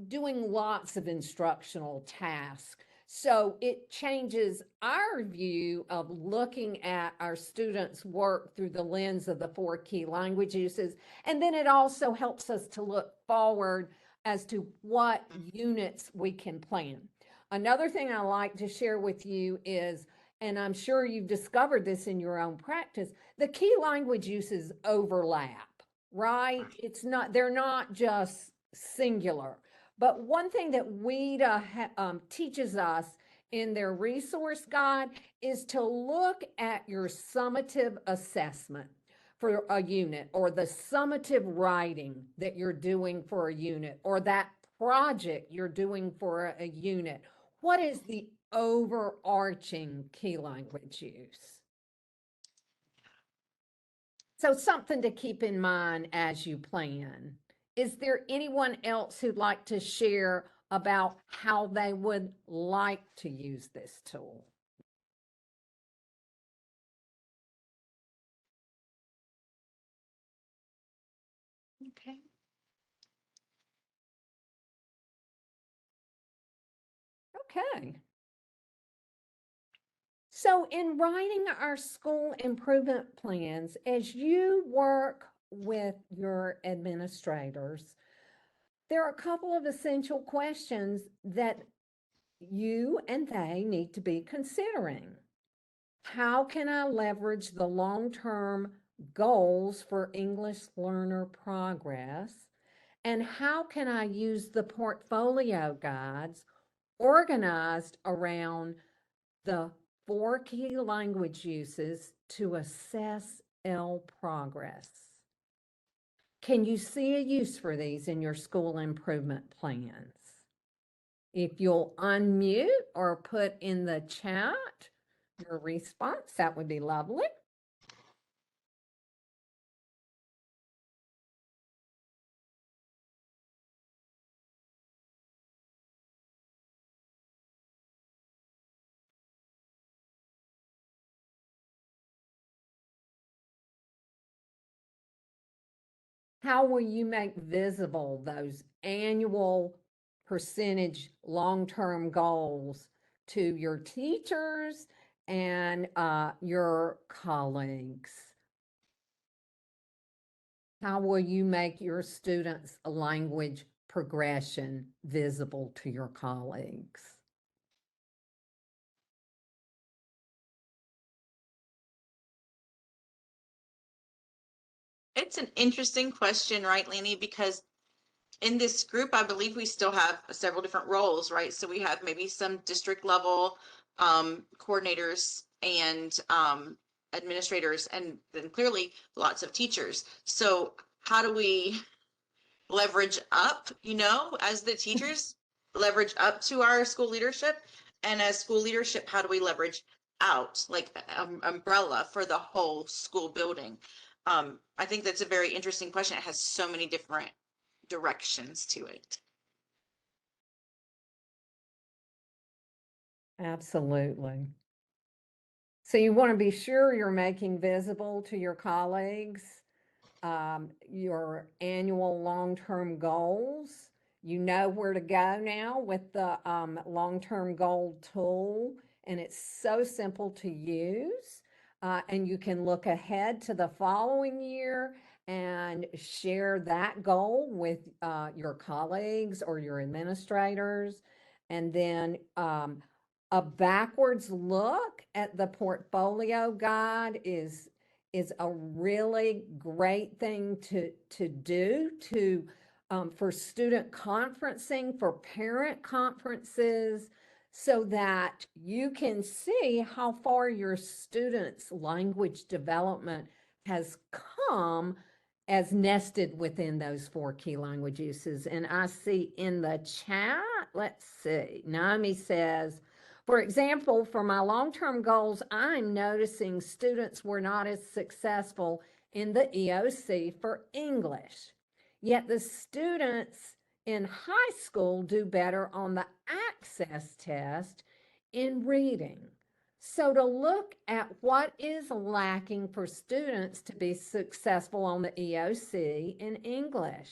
doing lots of instructional tasks. So it changes our view of looking at our students' work through the lens of the 4 key language uses. And then it also helps us to look forward as to what units we can plan. Another thing I like to share with you is, and I'm sure you've discovered this in your own practice, the key language uses overlap, right? They're not just singular. But one thing that WIDA teaches us in their resource guide is to look at your summative assessment for a unit, or the summative writing that you're doing for a unit, or that project you're doing for a unit. What is the overarching key language use? So something to keep in mind as you plan. Is there anyone else who'd like to share about how they would like to use this tool? Okay. Okay. So in writing our school improvement plans, as you work with your administrators, there are a couple of essential questions that you and they need to be considering. How can I leverage the long-term goals for English learner progress? And how can I use the portfolio guides organized around the 4 key language uses to assess L progress? Can you see a use for these in your school improvement plans? If you'll unmute or put in the chat your response, that would be lovely. How will you make visible those annual percentage long-term goals to your teachers and your colleagues? How will you make your students' language progression visible to your colleagues? It's an interesting question, right, Laney? Because in this group, I believe we still have several different roles, right? So we have maybe some district level coordinators and administrators, and then clearly lots of teachers. So how do we leverage up, as the teachers leverage up to our school leadership? And as school leadership, how do we leverage out, like umbrella for the whole school building? I think that's a very interesting question. It has so many different directions to it. Absolutely. So you want to be sure you're making visible to your colleagues your annual long-term goals. You know where to go now with the long-term goal tool, and it's so simple to use. And you can look ahead to the following year and share that goal with your colleagues or your administrators. And then a backwards look at the portfolio guide is a really great thing to do for student conferencing, for parent conferences, so that you can see how far your students' language development has come as nested within those 4 key language uses. And I see in the chat, let's see, Naomi says, for example, for my long-term goals, I'm noticing students were not as successful in the EOC for English. Yet the students in high school do better on the access test in reading. So to look at what is lacking for students to be successful on the EOC in English.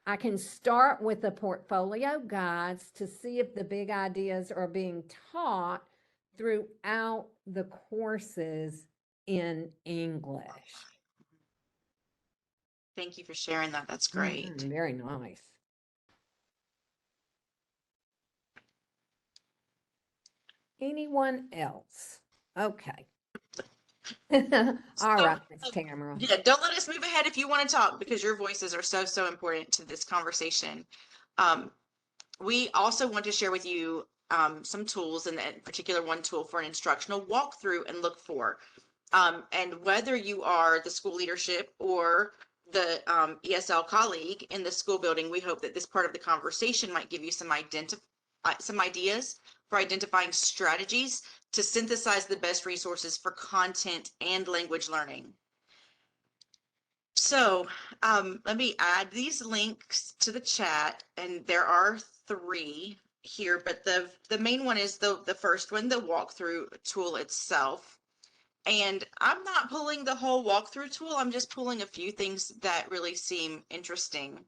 I can start with the portfolio guides to see if the big ideas are being taught throughout the courses in English. Thank you for sharing that. That's great. Very nice. Anyone else? Okay. All right, Ms. Tamara. Yeah, don't let us move ahead if you want to talk, because your voices are so important to this conversation. We also want to share with you some tools, and in particular one tool for an instructional walkthrough and look for. And whether you are the school leadership or the ESL colleague in the school building, we hope that this part of the conversation might give you some ideas for identifying strategies to synthesize the best resources for content and language learning. So let me add these links to the chat, and there are 3 here, but the main one is the first one, the walkthrough tool itself. And I'm not pulling the whole walkthrough tool, I'm just pulling a few things that really seem interesting.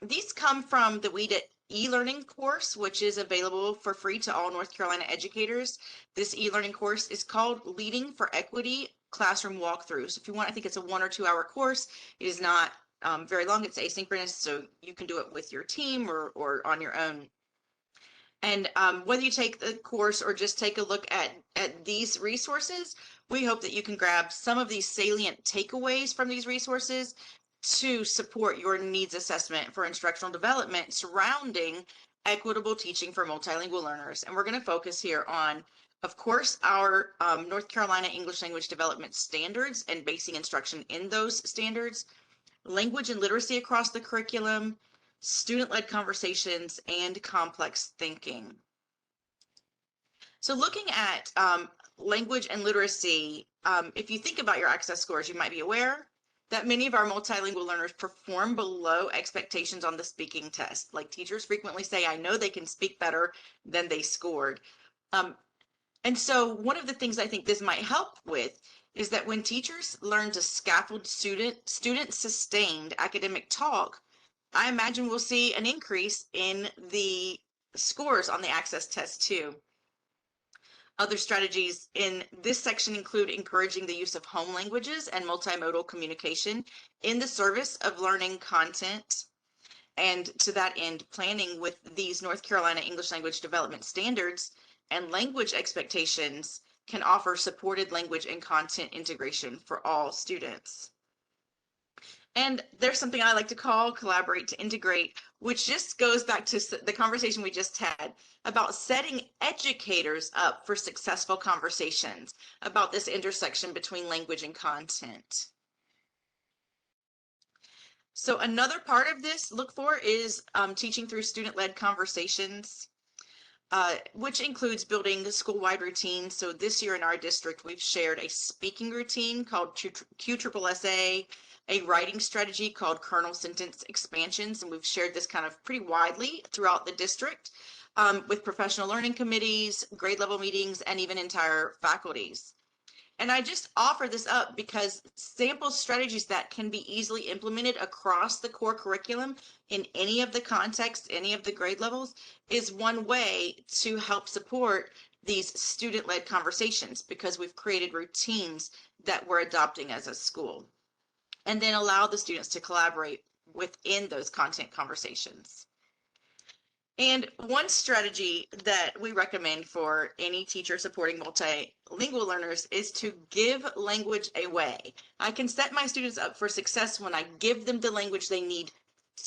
These come from the WEED e-learning course, which is available for free to all North Carolina educators. This e-learning course is called Leading for Equity Classroom Walkthrough. So if you want, I think it's a 1 or 2 hour course. It is not very long. It's asynchronous, so you can do it with your team or on your own. And whether you take the course or just take a look at these resources, we hope that you can grab some of these salient takeaways from these resources to support your needs assessment for instructional development surrounding equitable teaching for multilingual learners. And we're going to focus here on, of course, our North Carolina English Language Development Standards and basing instruction in those standards, language and literacy across the curriculum, student-led conversations, and complex thinking. So looking at language and literacy, if you think about your access scores, you might be aware that many of our multilingual learners perform below expectations on the speaking test. Like, teachers frequently say, I know they can speak better than they scored. And so one of the things I think this might help with is that when teachers learn to scaffold student sustained academic talk, I imagine we'll see an increase in the scores on the access test too. Other strategies in this section include encouraging the use of home languages and multimodal communication in the service of learning content. And to that end, planning with these North Carolina English Language Development Standards and language expectations can offer supported language and content integration for all students. And there's something I like to call collaborate to integrate, which just goes back to the conversation we just had about setting educators up for successful conversations about this intersection between language and content. So another part of this look for is teaching through student-led conversations, which includes building school-wide routines. So this year in our district, we've shared a speaking routine called QSSA, a writing strategy called kernel sentence expansions, and we've shared this kind of pretty widely throughout the district with professional learning committees, grade level meetings, and even entire faculties. And I just offer this up because sample strategies that can be easily implemented across the core curriculum in any of the contexts, any of the grade levels, is one way to help support these student-led conversations, because we've created routines that we're adopting as a school, and then allow the students to collaborate within those content conversations. And one strategy that we recommend for any teacher supporting multilingual learners is to give language away. I can set my students up for success when I give them the language they need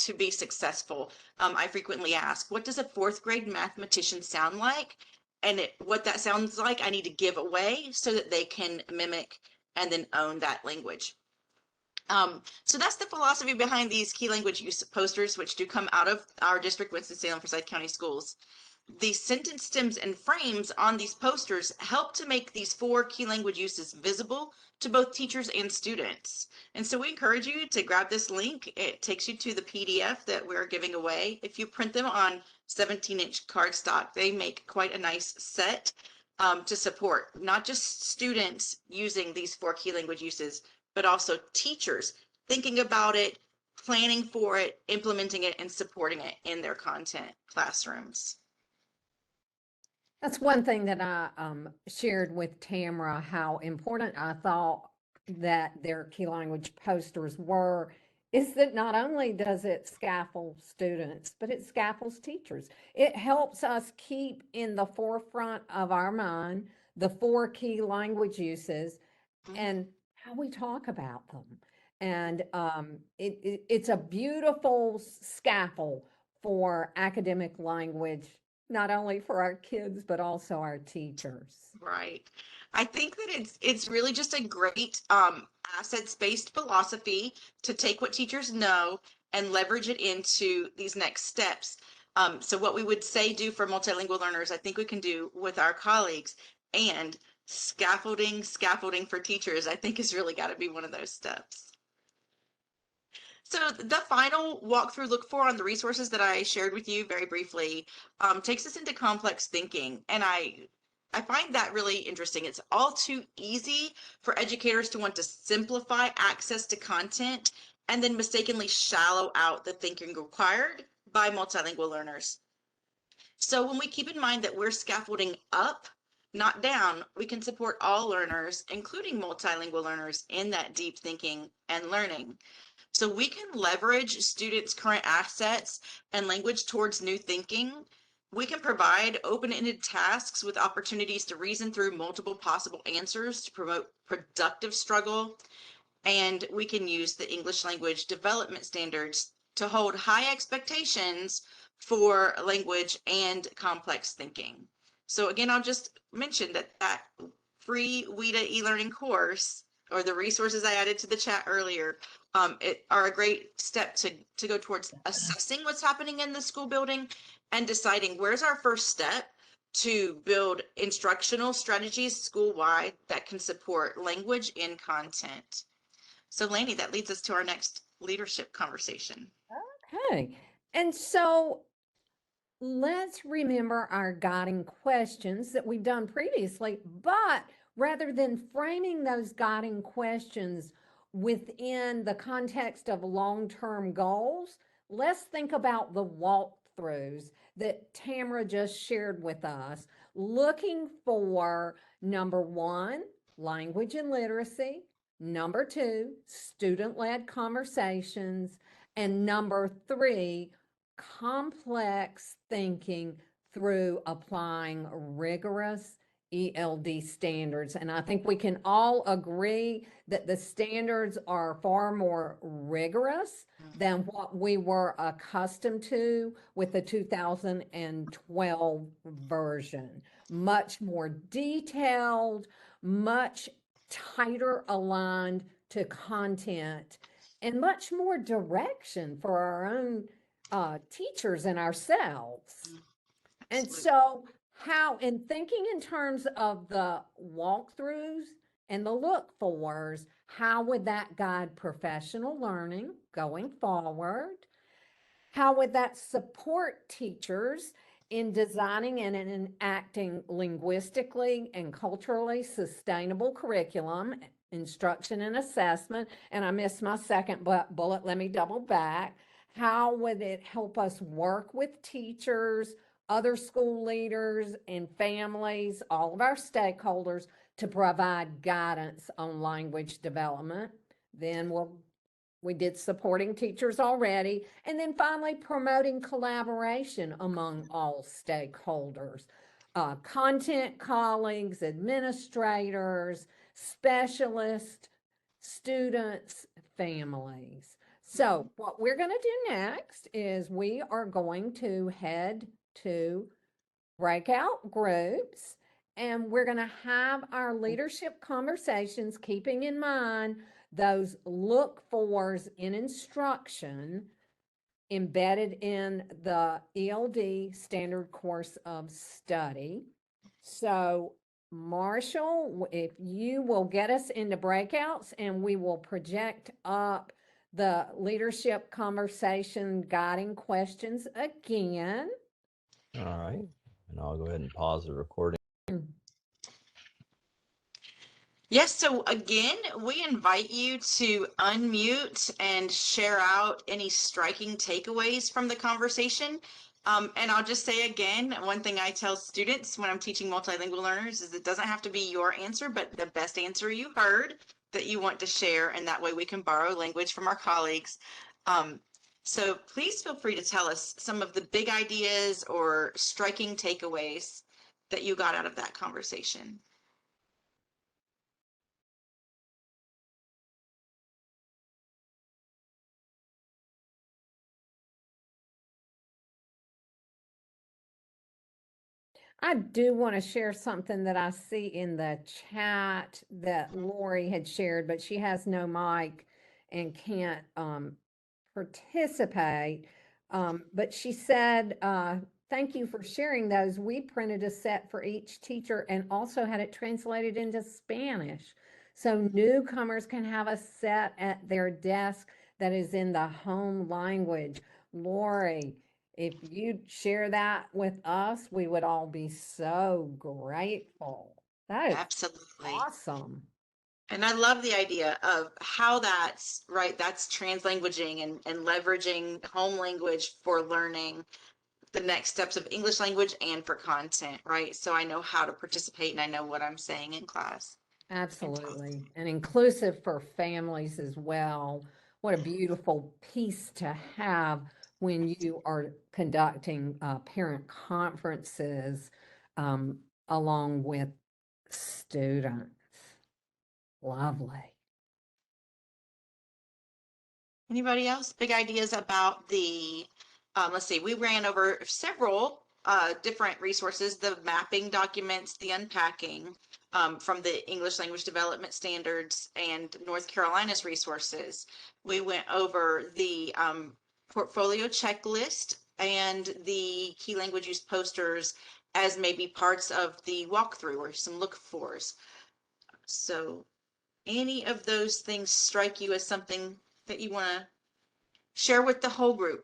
to be successful. I frequently ask, what does a fourth grade mathematician sound like? And what that sounds like, I need to give away so that they can mimic and then own that language. So that's the philosophy behind these key language use posters, which do come out of our district, Winston-Salem, Forsyth County Schools. The sentence stems and frames on these posters help to make these 4 key language uses visible to both teachers and students. And so we encourage you to grab this link. It takes you to the PDF that we're giving away. If you print them on 17-inch cardstock, they make quite a nice set to support not just students using these 4 key language uses, but also teachers thinking about it, planning for it, implementing it, and supporting it in their content classrooms. That's one thing that I shared with Tamara, how important I thought that their key language posters were, is that not only does it scaffold students, but it scaffolds teachers. It helps us keep in the forefront of our mind the 4 key language uses and how we talk about them. And it's a beautiful scaffold for academic language, not only for our kids, but also our teachers. Right. I think that it's really just a great assets-based philosophy to take what teachers know and leverage it into these next steps. So what we would say do for multilingual learners, I think we can do with our colleagues, and scaffolding for teachers, I think has really got to be one of those steps. So the final walkthrough look for on the resources that I shared with you very briefly takes us into complex thinking. And I find that really interesting. It's all too easy for educators to want to simplify access to content and then mistakenly shallow out the thinking required by multilingual learners. So when we keep in mind that we're scaffolding up, not down, we can support all learners, including multilingual learners, in that deep thinking and learning. So we can leverage students' current assets and language towards new thinking. We can provide open-ended tasks with opportunities to reason through multiple possible answers to promote productive struggle. And we can use the English language development standards to hold high expectations for language and complex thinking. So again, I'll just mention that free WIDA e-learning course, or the resources I added to the chat earlier, are a great step to go towards assessing what's happening in the school building and deciding where's our first step to build instructional strategies school-wide that can support language and content. So Laney, that leads us to our next leadership conversation. Okay. And so let's remember our guiding questions that we've done previously, but rather than framing those guiding questions within the context of long-term goals, let's think about the walkthroughs that Tamara just shared with us, looking for number 1, language and literacy, number 2, student-led conversations, and number 3, complex thinking through applying rigorous ELD standards. And I think we can all agree that the standards are far more rigorous than what we were accustomed to with the 2012 version. Much more detailed, much tighter aligned to content, and much more direction for our own teachers and ourselves. And so how, in thinking in terms of the walkthroughs and the look fors, how would that guide professional learning going forward? How would that support teachers in designing and in enacting linguistically and culturally sustainable curriculum, instruction and assessment. And I missed my second bullet. Let me double back. How would it help us work with teachers, other school leaders, and families, all of our stakeholders, to provide guidance on language development? Then we did supporting teachers already. And then finally, promoting collaboration among all stakeholders, content colleagues, administrators, specialists, students, families. So what we're going to do next is we are going to head to breakout groups, and we're going to have our leadership conversations, keeping in mind those look fors in instruction embedded in the ELD standard course of study. So Marshall, if you will get us into breakouts, and we will project up the leadership conversation guiding questions again. All right. And I'll go ahead and pause the recording. Yes, so again, we invite you to unmute and share out any striking takeaways from the conversation. And I'll just say again, one thing I tell students when I'm teaching multilingual learners is it doesn't have to be your answer, but the best answer you heard that you want to share, and that way we can borrow language from our colleagues. So please feel free to tell us some of the big ideas or striking takeaways that you got out of that conversation. I do want to share something that I see in the chat that Lori had shared, but she has no mic and can't participate. But she said, thank you for sharing those. We printed a set for each teacher and also had it translated into Spanish. So newcomers can have a set at their desk that is in the home language. Lori, if you'd share that with us, we would all be so grateful. That is Absolutely. awesome. And I love the idea of how that's right. That's translanguaging and leveraging home language for learning the next steps of English language and for content, right? So I know how to participate and I know what I'm saying in class. Absolutely. And inclusive for families as well. What a beautiful piece to have when you are conducting parent conferences along with students. Lovely. Anybody else? Big ideas about the, let's see, we ran over several different resources, the mapping documents, the unpacking from the English language development standards and North Carolina's resources. We went over the portfolio checklist and the key language use posters as maybe parts of the walkthrough or some look fors. So any of those things strike you as something that you want to share with the whole group?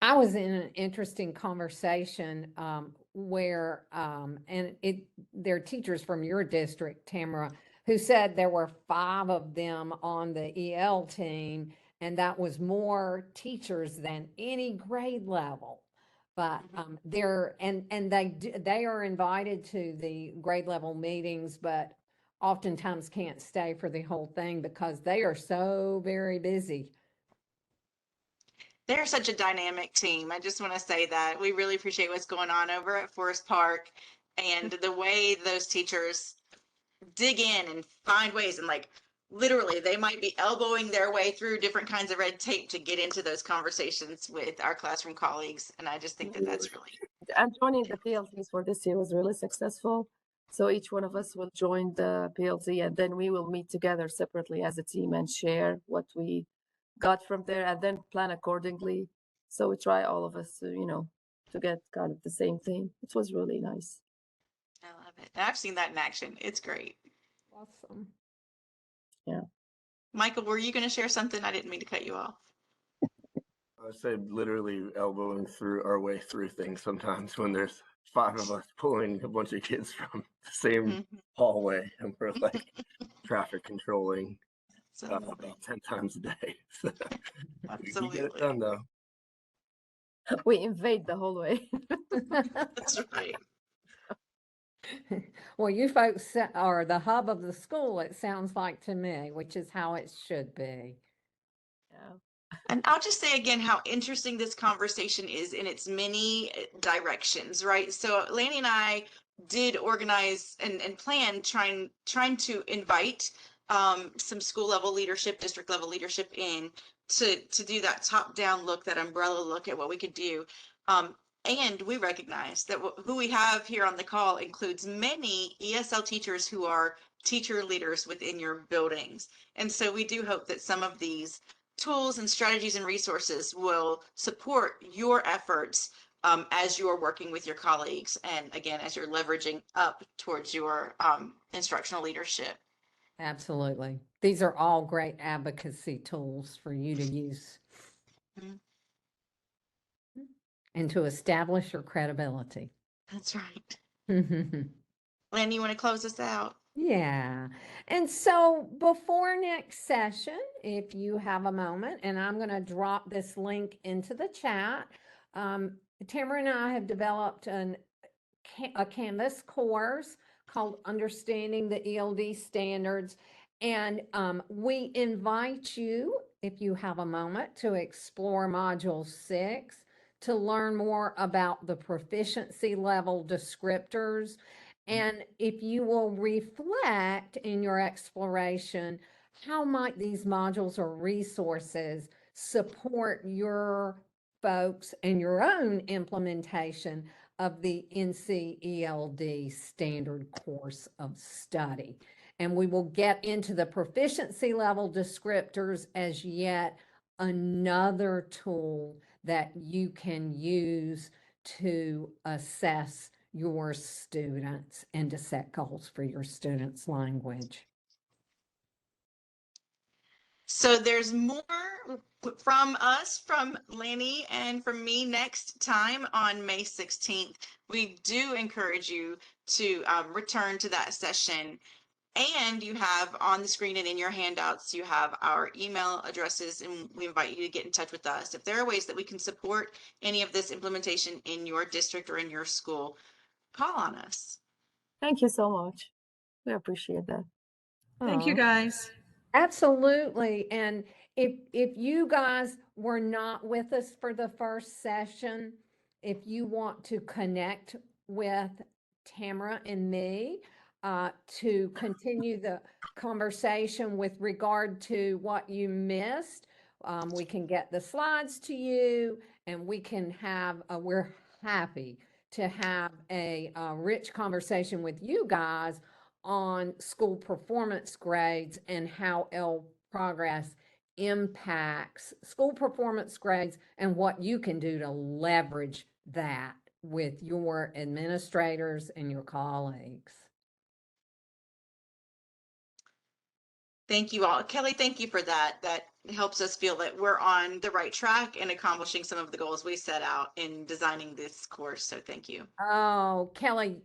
I was in an interesting conversation where, and they're teachers from your district, Tamara, who said there were 5 of them on the EL team, and that was more teachers than any grade level. But they are invited to the grade level meetings, but oftentimes can't stay for the whole thing because they are so very busy. They're such a dynamic team. I just want to say that we really appreciate what's going on over at Forest Park and the way those teachers dig in and find ways, and like literally they might be elbowing their way through different kinds of red tape to get into those conversations with our classroom colleagues. And I just think that that's really, And joining the PLCs for this year was really successful. So each one of us will join the PLC, and then we will meet together separately as a team and share what we got from there, and then plan accordingly. So we try all of us to get kind of the same thing. It was really nice. I love it. And I've seen that in action. It's great. Awesome. Yeah. Michael, were you going to share something? I didn't mean to cut you off. I would say literally elbowing through our way through things sometimes when there's 5 of us pulling a bunch of kids from the same Mhm. hallway, and we're like traffic controlling Absolutely. about 10 times a day. So we get it Absolutely. done though. We invade the hallway. That's right. Well, you folks are the hub of the school, it sounds like to me, which is how it should be. Yeah. And I'll just say again how interesting this conversation is in its many directions, right? So Lanny and I did organize and plan trying to invite some school level leadership, district level leadership in to do that top down look, that umbrella look at what we could do. Um, and we recognize that who we have here on the call includes many ESL teachers who are teacher leaders within your buildings. And so we do hope that some of these tools and strategies and resources will support your efforts as you're working with your colleagues, and again as you're leveraging up towards your instructional leadership. Absolutely. These are all great advocacy tools for you to use Mhm. and to establish your credibility. That's right. Lynn, you want to close us out? Yeah. And so before next session, if you have a moment, and I'm going to drop this link into the chat, Tamara and I have developed a Canvas course called Understanding the ELD Standards. And we invite you, if you have a moment, to explore Module 6 to learn more about the proficiency level descriptors. And if you will reflect in your exploration, how might these modules or resources support your folks and your own implementation of the NCELD standard course of study. And we will get into the proficiency level descriptors as yet another tool that you can use to assess your students and to set goals for your students' language. So there's more from us, from Lanny and from me next time on May 16th. We do encourage you to return to that session. And you have on the screen and in your handouts, you have our email addresses, and we invite you to get in touch with us. If there are ways that we can support any of this implementation in your district or in your school, call on us. Thank you so much. We appreciate that. Thank you, Aw. guys. Absolutely. And if you guys were not with us for the first session, if you want to connect with Tamara and me to continue the conversation with regard to what you missed, we can get the slides to you, and we can have, we're happy to have a rich conversation with you guys on school performance grades and how Progress impacts school performance grades and what you can do to leverage that with your administrators and your colleagues. Thank you all. Kelly, thank you for that. That helps us feel that we're on the right track and accomplishing some of the goals we set out in designing this course. So thank you. Oh, Kelly,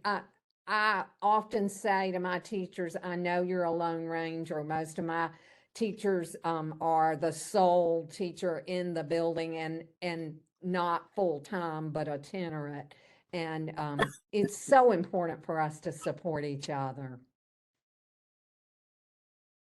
I often say to my teachers, I know you're a Lone Ranger. Most of my teachers are the sole teacher in the building and not full-time, but itinerant. And it's so important for us to support each other.